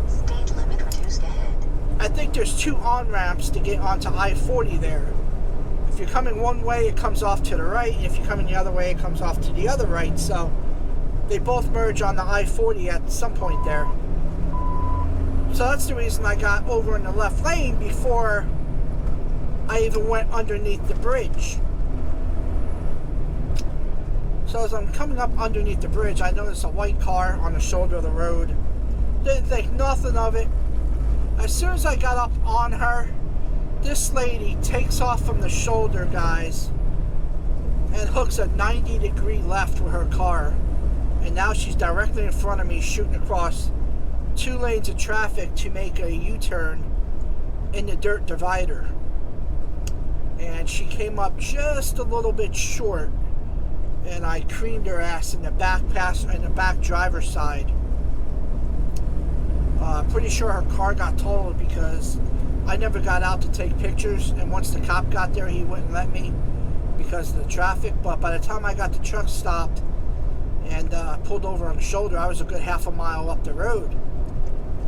speed limit reduced ahead. I think there's 2 on-ramps to get onto I-40 there. If you're coming one way, it comes off to the right. And if you're coming the other way, it comes off to the other right. So they both merge on the I-40 at some point there. So that's the reason I got over in the left lane before I even went underneath the bridge. So as I'm coming up underneath the bridge, I noticed a white car on the shoulder of the road. Didn't think nothing of it. As soon as I got up on her, this lady takes off from the shoulder, guys, and hooks a 90-degree left with her car. And now she's directly in front of me, shooting across 2 lanes of traffic to make a U-turn in the dirt divider. And she came up just a little bit short, and I creamed her ass in the back driver's side. Pretty sure her car got totaled because I never got out to take pictures, and once the cop got there, he wouldn't let me because of the traffic. But by the time I got the truck stopped and pulled over on the shoulder, I was a good half a mile up the road.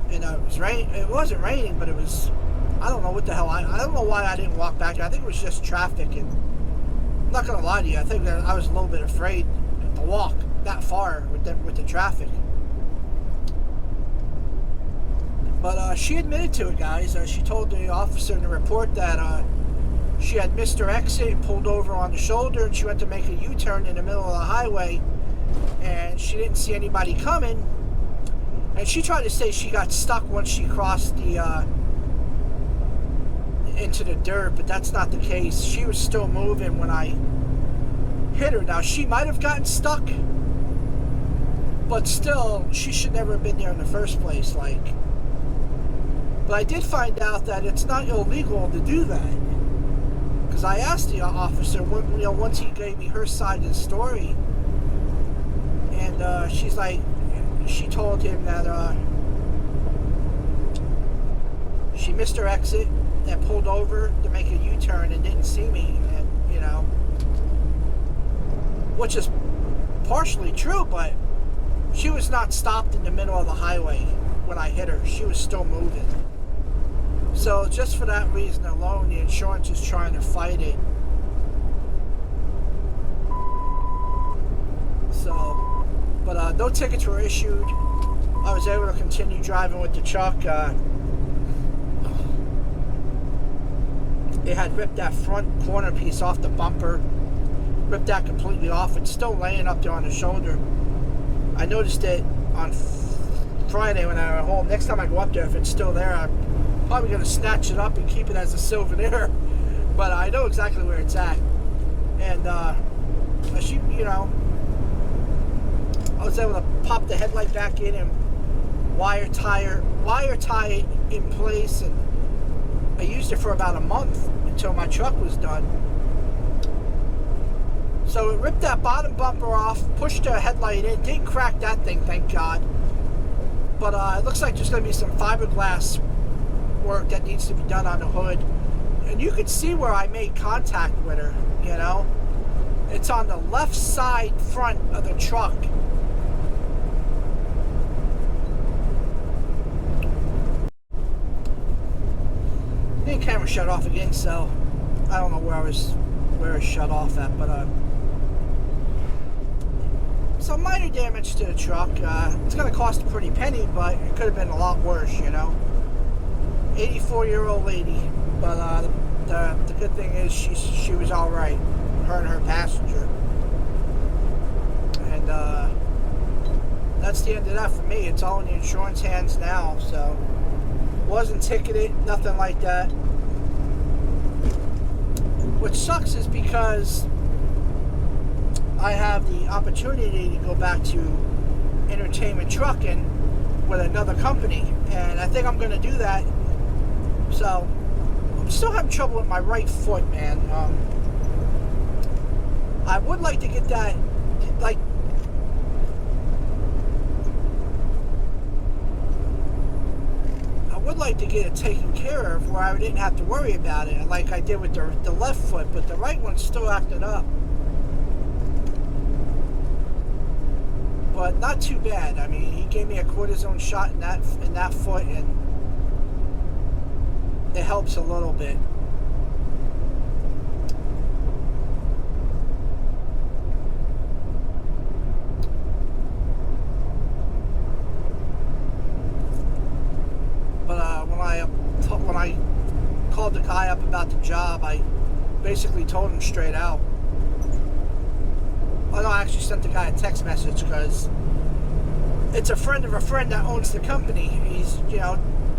And it wasn't raining, but it was, I don't know what the hell, I don't know why I didn't walk back there. I think it was just traffic, and I'm not going to lie to you, I think that I was a little bit afraid to walk that far with the traffic. But she admitted to it, guys. She told the officer in the report that she had missed her exit and pulled over on the shoulder, and she went to make a U-turn in the middle of the highway, and she didn't see anybody coming. And she tried to say she got stuck once she crossed into the dirt, but that's not the case. She was still moving when I hit her. Now, she might have gotten stuck, but still, she should never have been there in the first place. But I did find out that it's not illegal to do that. Because I asked the officer, once he gave me her side of the story, and she told him that she missed her exit and pulled over to make a U-turn and didn't see me, and which is partially true, but she was not stopped in the middle of the highway when I hit her. She was still moving. So just for that reason alone, the insurance is trying to fight it. So, but no tickets were issued. I was able to continue driving with the truck. It had ripped that front corner piece off the bumper, ripped that completely off. It's still laying up there on the shoulder. I noticed it on Friday when I went home. Next time I go up there, if it's still there, I'm probably going to snatch it up and keep it as a souvenir. But I know exactly where it's at. And I was able to pop the headlight back in and wire tie it in place, and I used it for about a month until my truck was done. So it ripped that bottom bumper off, pushed the headlight in, didn't crack that thing, thank God. But it looks like there's going to be some fiberglass work that needs to be done on the hood. And you can see where I made contact with her, you know. It's on the left side front of the truck. The camera shut off again, so I don't know where it shut off at, but some minor damage to the truck. It's going to cost a pretty penny, but it could have been a lot worse, you know. 84-year-old lady, but the good thing is she was all right, her and her passenger. And that's the end of that for me. It's all in the insurance hands now, so wasn't ticketed, nothing like that. What sucks is because I have the opportunity to go back to entertainment trucking with another company, and I think I'm going to do that. So I'm still having trouble with my right foot, man. I would like to get that, like, I would like to get it taken care of where I didn't have to worry about it like I did with the left foot, but the right one's still acting up. But not too bad. I mean, he gave me a cortisone shot in that foot, and it helps a little bit. But when I called the guy up about the job, I basically told him straight out. Well, no, I actually sent the guy a text message because it's a friend of a friend that owns the company. He's, you know,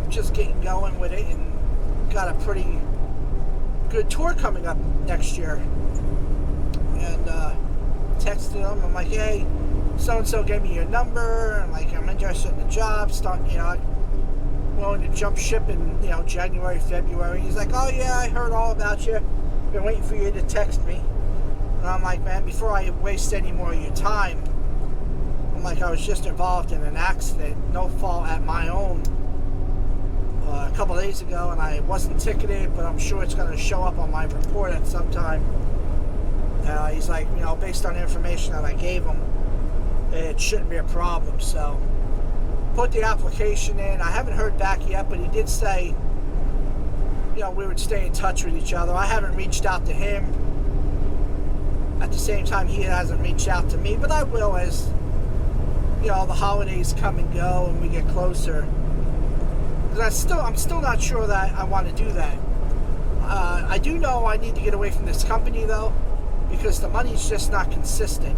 just getting going with it and got a pretty good tour coming up next year. And texted him. I'm like, hey, so-and-so gave me your number. I'm like, I'm interested in the job. I'm willing to jump ship in, you know, January, February. He's like, oh yeah, I heard all about you. Been waiting for you to text me. And I'm like, man, before I waste any more of your time, I'm like, I was just involved in an accident, no fault at my own, a couple days ago, and I wasn't ticketed, but I'm sure it's going to show up on my report at some time. He's like, you know, based on the information that I gave him, it shouldn't be a problem. So put the application in. I haven't heard back yet, but he did say, you know, we would stay in touch with each other. I haven't reached out to him. At the same time, he hasn't reached out to me, but I will as, you know, the holidays come and go and we get closer. Because I'm still not sure that I want to do that. I do know I need to get away from this company, though, because the money's just not consistent.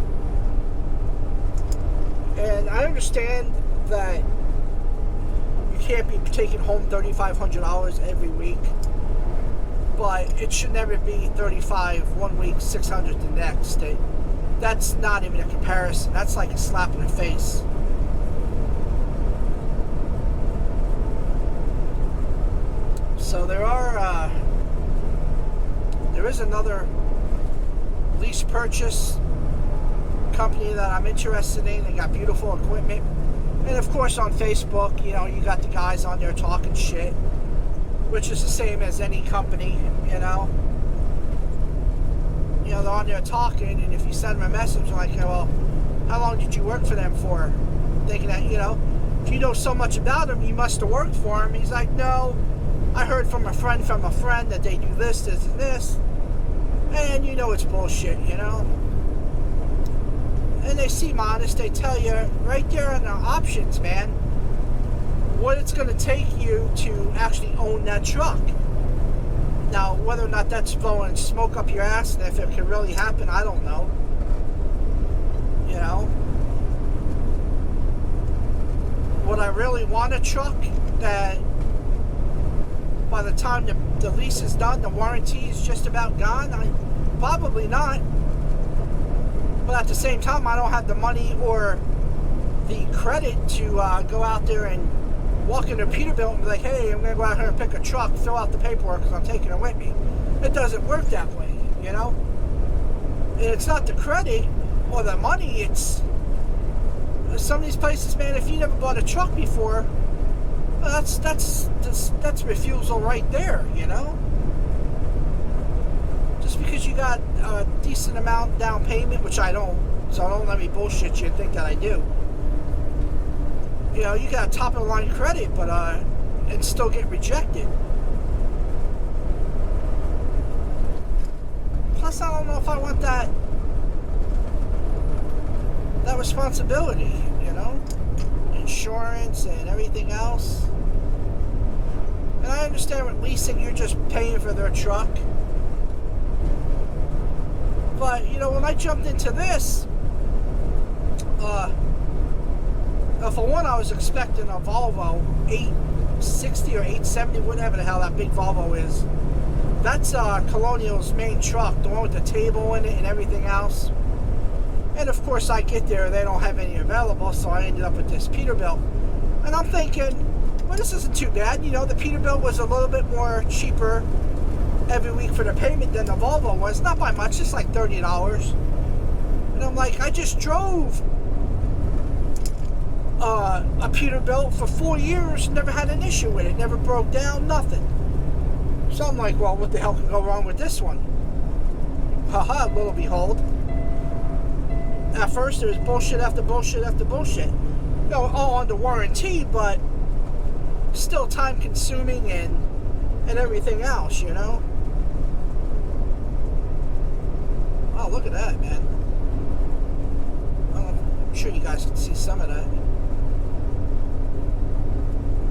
And I understand that you can't be taking home $3,500 every week, but it should never be $35 one week, $600 the next. That's not even a comparison. That's like a slap in the face. So there is another lease purchase company that I'm interested in. They got beautiful equipment. And of course on Facebook, you know, you got the guys on there talking shit, which is the same as any company, you know. You know, they're on there talking, and if you send them a message like, well, how long did you work for them for? Thinking that, you know, if you know so much about them, you must have worked for them. He's like, no, I heard from a friend that they do this, this, and this. And you know it's bullshit, you know. And they seem honest. They tell you right there in the options, man, what it's going to take you to actually own that truck. Now, whether or not that's blowing smoke up your ass, and if it can really happen, I don't know. You know? Would I really want a truck that by the time the lease is done, the warranty is just about gone? Probably not. But at the same time, I don't have the money or the credit to go out there and walk into Peterbilt and be like, hey, I'm going to go out here and pick a truck, fill out the paperwork because I'm taking it with me. It doesn't work that way, you know? And it's not the credit or the money, it's some of these places, man, if you never bought a truck before, that's refusal right there, you know? Just because you got a decent amount down payment, which I don't, so don't let me bullshit you and think that I do. You know, you got top of the line credit, but and still get rejected. Plus, I don't know if I want that responsibility, you know, insurance and everything else. And I understand with leasing, you're just paying for their truck. But you know, when I jumped into this, for one, I was expecting a Volvo 860 or 870, whatever the hell that big Volvo is. That's Colonial's main truck, the one with the table in it and everything else. And of course, I get there, they don't have any available, so I ended up with this Peterbilt. And I'm thinking, well, this isn't too bad. You know, the Peterbilt was a little bit more cheaper every week for the payment than the Volvo was. Not by much, just like $30. And I'm like, I just drove a Peterbilt for 4 years, never had an issue with it, never broke down, nothing. So I'm like, well, what the hell can go wrong with this one? Haha, little behold. At first, there was bullshit after bullshit after bullshit. You know, all under warranty, but still time consuming and everything else, you know? Oh, look at that, man. I'm sure you guys can see some of that.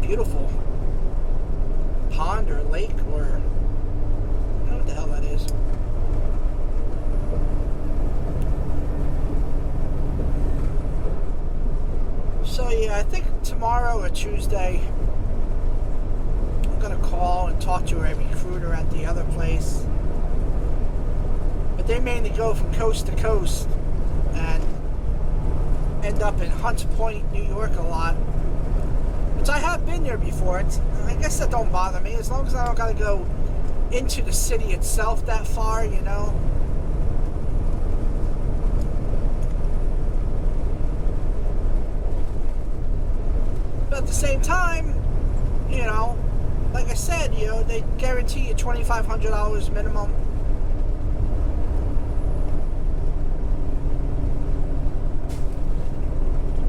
Beautiful pond or lake or I don't know what the hell that is. So yeah, I think tomorrow or Tuesday I'm gonna call and talk to a recruiter at the other place. But they mainly go from coast to coast and end up in Hunts Point, New York a lot. Which I have been there before. I guess that don't bother me as long as I don't gotta go into the city itself that far, you know. But at the same time, you know, like I said, you know, they guarantee you $2,500 minimum.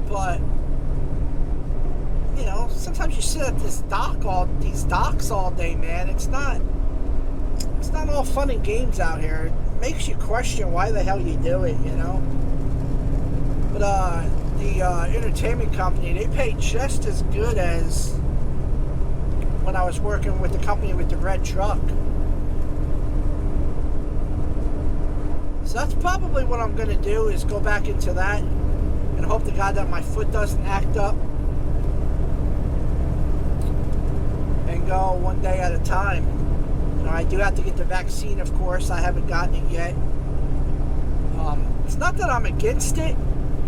But you know, sometimes you sit at these docks all day, man. It's not all fun and games out here. It makes you question why the hell you do it, you know. But the entertainment company, they pay just as good as when I was working with the company with the red truck. So that's probably what I'm gonna do, is go back into that and hope to God that my foot doesn't act up. And go one day at a time. You know, I do have to get the vaccine, of course. I haven't gotten it yet. It's not that I'm against it.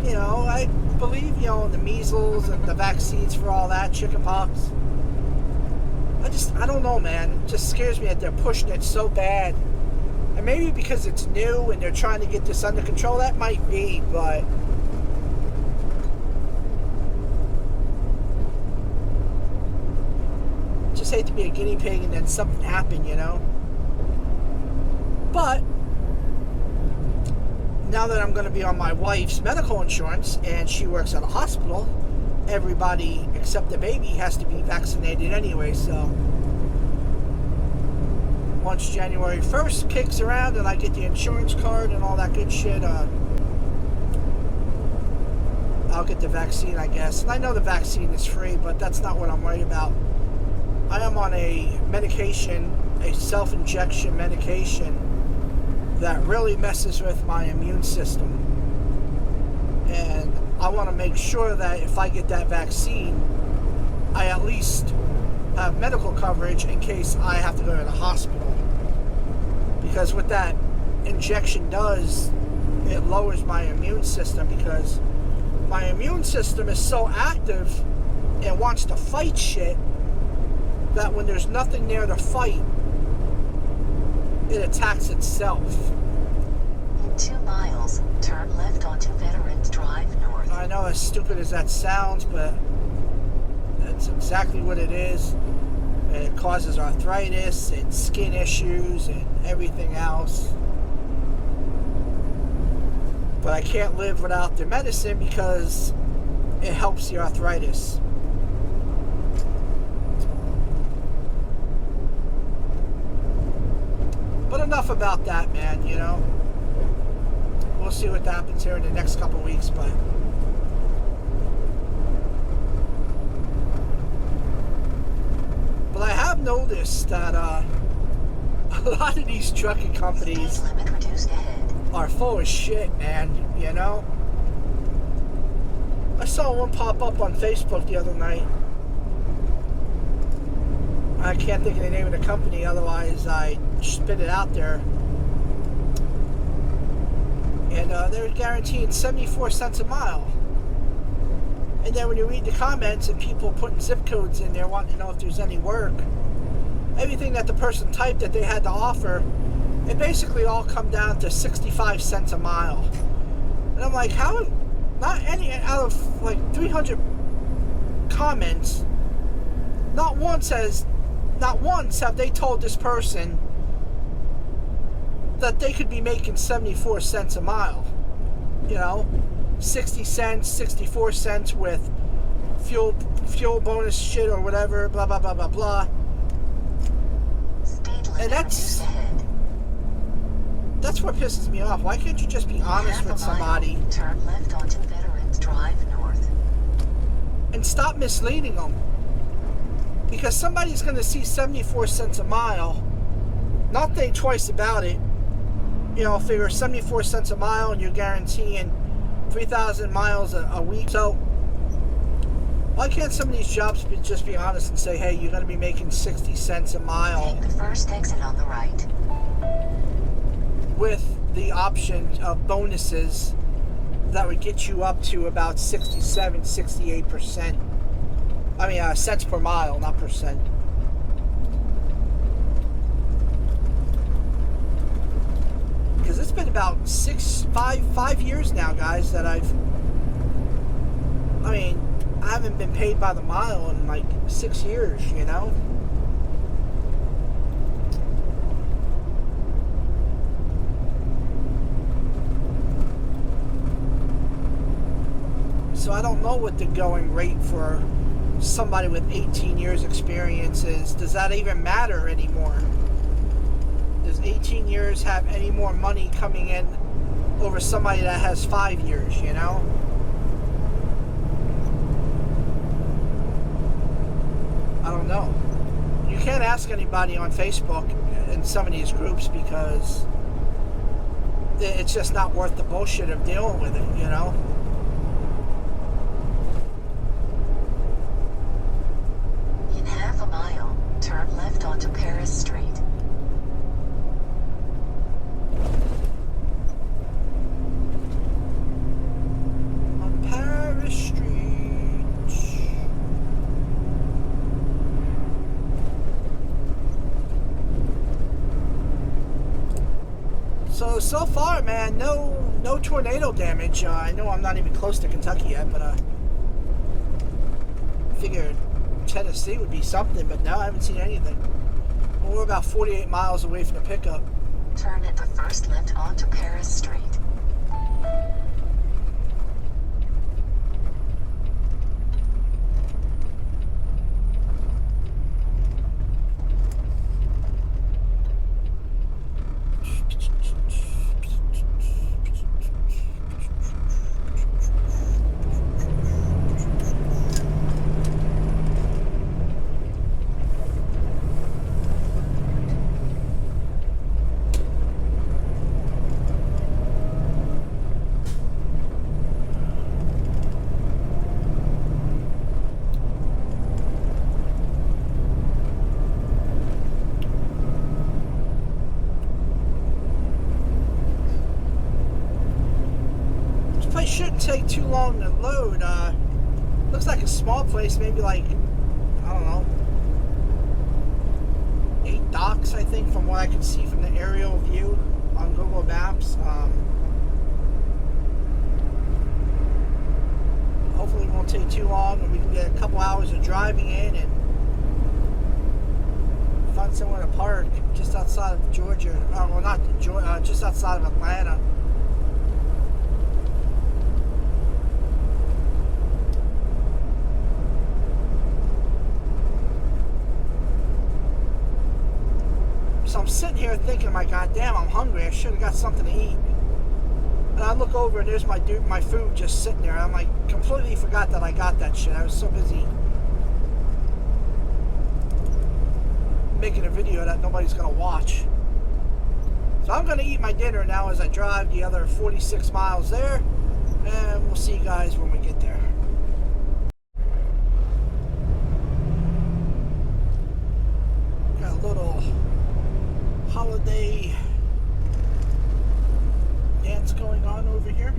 You know, I believe, you know, in the measles and the vaccines for all that, chickenpox. I don't know, man. It just scares me that they're pushing it so bad. And maybe because it's new and they're trying to get this under control, that might be, but just hate to be a guinea pig and then something happen, you know. But now that I'm going to be on my wife's medical insurance and she works at a hospital, everybody except the baby has to be vaccinated anyway. So once January 1st kicks around and I get the insurance card and all that good shit, I'll get the vaccine, I guess. And I know the vaccine is free, but that's not what I'm worried about. I am on a medication, a self-injection medication that really messes with my immune system. And I want to make sure that if I get that vaccine, I at least have medical coverage in case I have to go to the hospital. Because what that injection does, it lowers my immune system, because my immune system is so active and wants to fight shit that when there's nothing there to fight, it attacks itself. In 2 miles, turn left onto Veterans Drive North. I know, as stupid as that sounds, but that's exactly what it is. And it causes arthritis and skin issues and everything else. But I can't live without the medicine because it helps the arthritis. But enough about that, man, you know. We'll see what happens here in the next couple of weeks, but I have noticed that a lot of these trucking companies Speed limit reduced ahead. are full of shit, man, you know. I saw one pop up on Facebook the other night. I can't think of the name of the company, otherwise I spit it out there. And they're guaranteeing 74 cents a mile. And then when you read the comments and people putting zip codes in there wanting to know if there's any work, everything that the person typed that they had to offer, it basically all come down to 65 cents a mile. And I'm like, how, not any out of like 300 comments, not once have they told this person that they could be making 74 cents a mile. You know, 60 cents, 64 cents with fuel bonus shit or whatever, blah, blah, blah, blah, blah. Speed limit And reduced ahead. that's what pisses me off. Why can't you just be honest Half a with somebody mile, turn left onto Veterans Drive North. and stop misleading them? Because somebody's going to see 74 cents a mile, not think twice about it. You know, figure 74 cents a mile and you're guaranteeing 3,000 miles a week. So why can't some of these jobs just be honest and say, hey, you're going to be making 60 cents a mile Take the first exit on the right. with the option of bonuses that would get you up to about 67, 68%. I mean, cents per mile, not percent. Because it's been about 5 years now, guys, that I haven't been paid by the mile in like 6 years, you know? So I don't know what the going rate for somebody with 18 years experience is. Does that even matter anymore? Does 18 years have any more money coming in over somebody that has 5 years, you know? I don't know. You can't ask anybody on Facebook in some of these groups because it's just not worth the bullshit of dealing with it, you know? In half a mile, turn left onto Paris Street. On Paris Street. So far, man, no tornado damage. I know I'm not even close to Kentucky yet, but I figured Tennessee would be something, but no, I haven't seen anything. Well, we're about 48 miles away from the pickup. Turn at the first left onto Paris Street. take too long to load. Looks like a small place, maybe like, I don't know, 8 docks, I think, from what I can see from the aerial view on Google Maps. Hopefully it won't take too long and we can get a couple hours of driving in and find somewhere to park just outside of Georgia. Well, not Georgia, just outside of Atlanta. So I'm sitting here thinking, my goddamn, I'm hungry. I should have got something to eat. And I look over and there's my food just sitting there. I'm like, completely forgot that I got that shit. I was so busy making a video that nobody's gonna watch. So I'm gonna eat my dinner now as I drive the other 46 miles there, and we'll see you guys when we get there. Got a little holiday dance going on over here.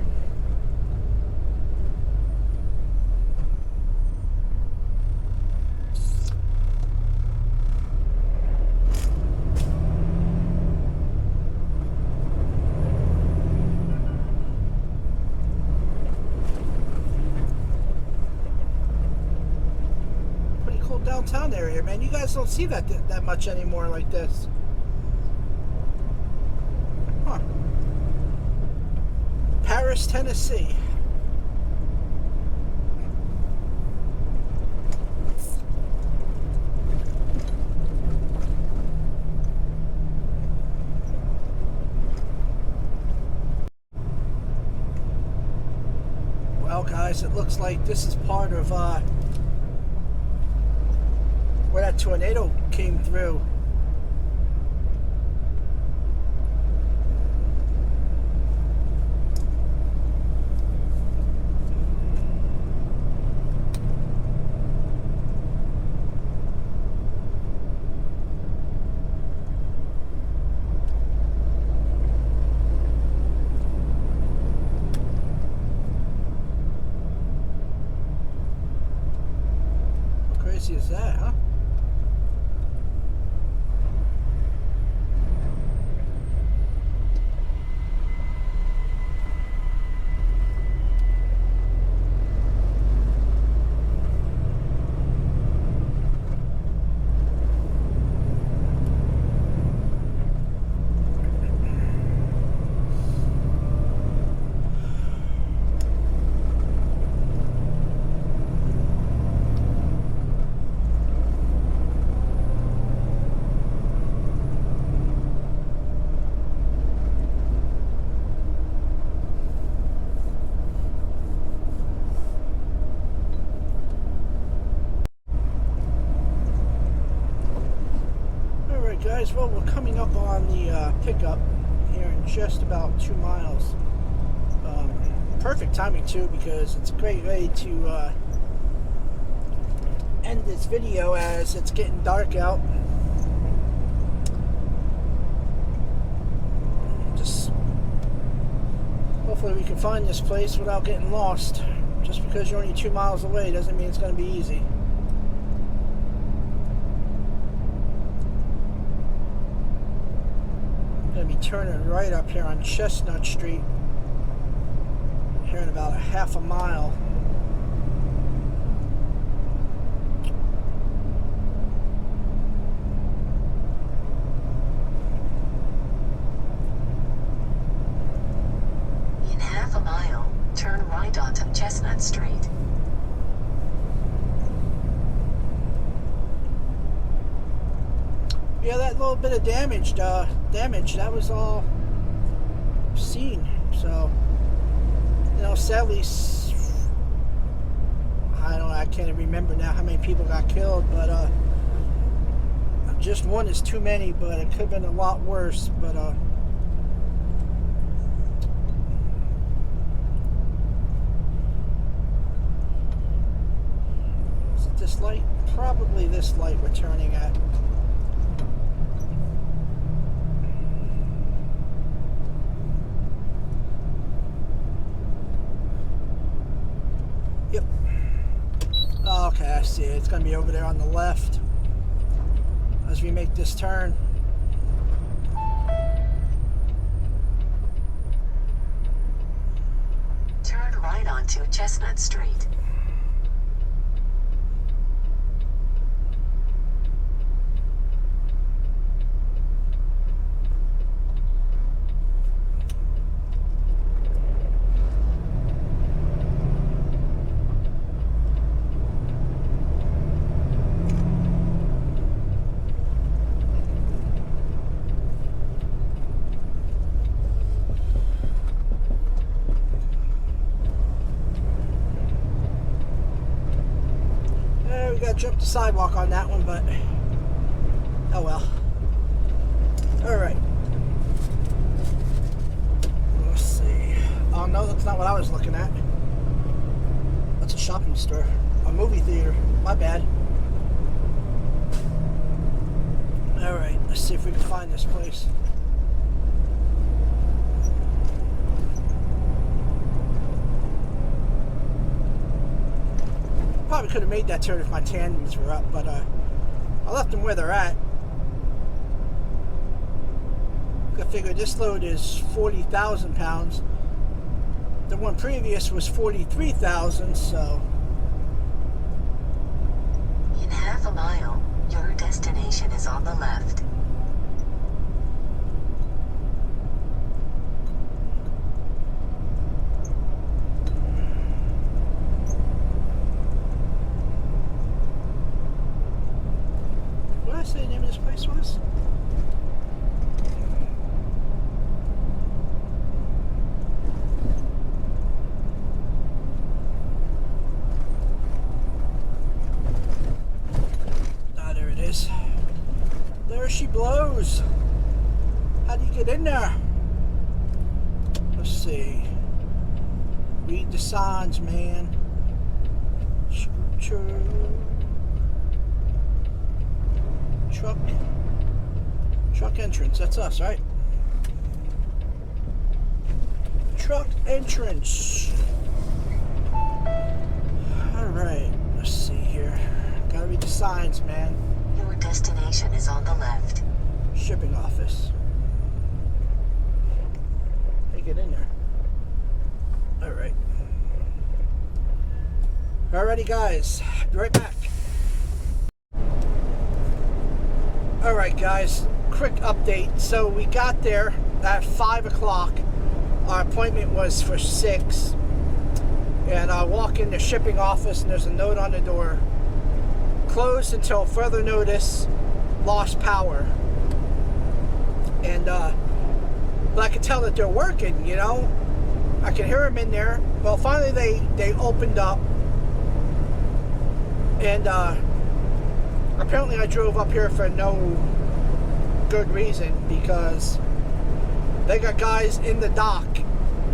Pretty cool downtown area, man. You guys don't see that much anymore like this. Huh. Paris, Tennessee. Well, guys, it looks like this is part of where that tornado came through. How crazy is that, huh? Guys, well, we're coming up on the pickup here in just about 2 miles. Perfect timing too, because it's a great way to end this video as it's getting dark out. Just hopefully we can find this place without getting lost. Just because you're only 2 miles away doesn't mean it's going to be easy. Be turning right up here on Chestnut Street here in about a half a mile. In half a mile, turn right onto Chestnut Street. Yeah, that little bit of damage, that was all seen. So, you know, sadly, I can't remember now how many people got killed, but just one is too many, but it could have been a lot worse. But is it this light? Probably this light we're turning at. see, it's going to be over there on the left as we make this turn. Turn right onto Chestnut Street. We got to jump the sidewalk on that one, but oh well. All right. Let's see. Oh no, that's not what I was looking at. That's a shopping store, a movie theater. My bad. All right, let's see if we can find this place. Probably could have made that turn if my tandems were up, but I left them where they're at. I figure this load is 40,000 pounds. The one previous was 43,000, so. In half a mile, your destination is on the left. What did I say the name of this place was? Ah, there it is. There she blows. How do you get in there? Let's see. Read the signs, man. Scripture. Truck entrance. That's us, right? Truck entrance. All right. Let's see here. Gotta read the signs, man. Your destination is on the left. Shipping office. Hey, get in there. All right. Alrighty, guys. Be right back. Alright, guys. Quick update. So we got there at 5 o'clock. Our appointment was for 6. And I walk in the shipping office and there's a note on the door. Closed until further notice. Lost power. And but I can tell that they're working, you know. I can hear them in there. Well, finally they opened up. And apparently I drove up here for no good reason, because they got guys in the dock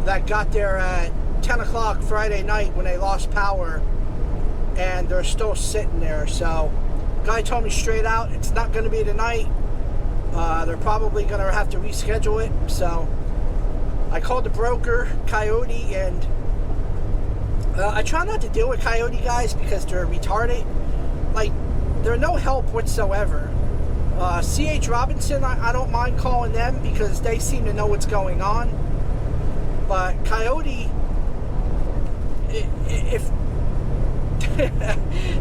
that got there at 10 o'clock Friday night when they lost power, and they're still sitting there. So guy told me straight out it's not going to be tonight. They're probably going to have to reschedule it. So I called the broker, Coyote, and I try not to deal with Coyote guys because they're retarded. Like, they're no help whatsoever. C.H. Robinson, I don't mind calling them because they seem to know what's going on. But Coyote, if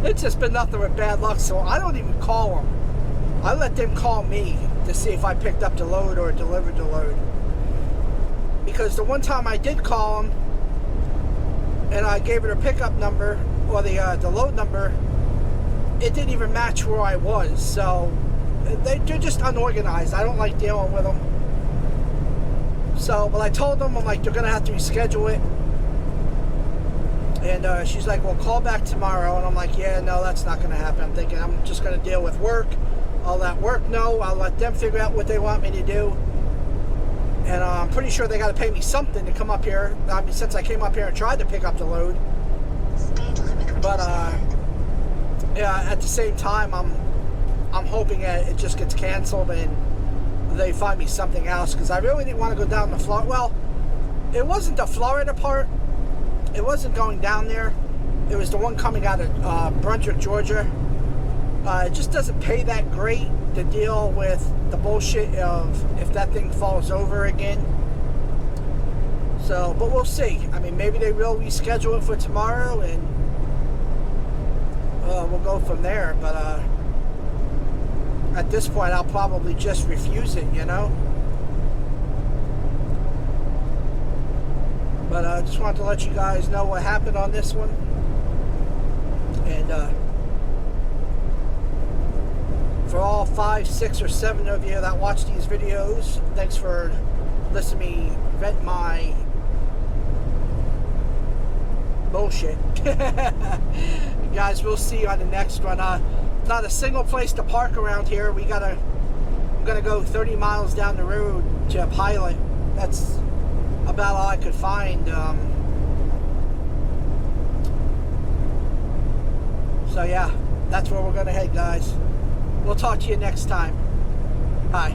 it's just been nothing but bad luck, so I don't even call them. I let them call me to see if I picked up the load or delivered the load. Because the one time I did call them, and I gave her the pickup number, or the load number, it didn't even match where I was. So they're just unorganized. I don't like dealing with them. So, but I told them, I'm like, they're gonna have to reschedule it. And she's like, well, call back tomorrow. And I'm like, yeah, no, that's not gonna happen. I'm thinking I'm just gonna deal with work. I'll let work know. I'll let them figure out what they want me to do. And I'm pretty sure they got to pay me something to come up here. I mean, since I came up here and tried to pick up the load. Speed limit. But yeah, at the same time, I'm hoping that it just gets canceled and they find me something else, because I really didn't want to go down the Florida. Well, it wasn't the Florida part. It wasn't going down there. It was the one coming out of Brunswick, Georgia. It just doesn't pay that great to deal with the bullshit of if that thing falls over again. So, but we'll see. I mean, maybe they will reschedule it for tomorrow, and we'll go from there. But at this point, I'll probably just refuse it, you know. But I just wanted to let you guys know what happened on this one. And for all 5, 6, or 7 of you that watch these videos, thanks for listening to me vent my bullshit. You guys, we'll see you on the next one. Not a single place to park around here. I'm gonna go 30 miles down the road to Pilot. That's about all I could find. So yeah, that's where we're gonna head, guys. We'll talk to you next time. Bye.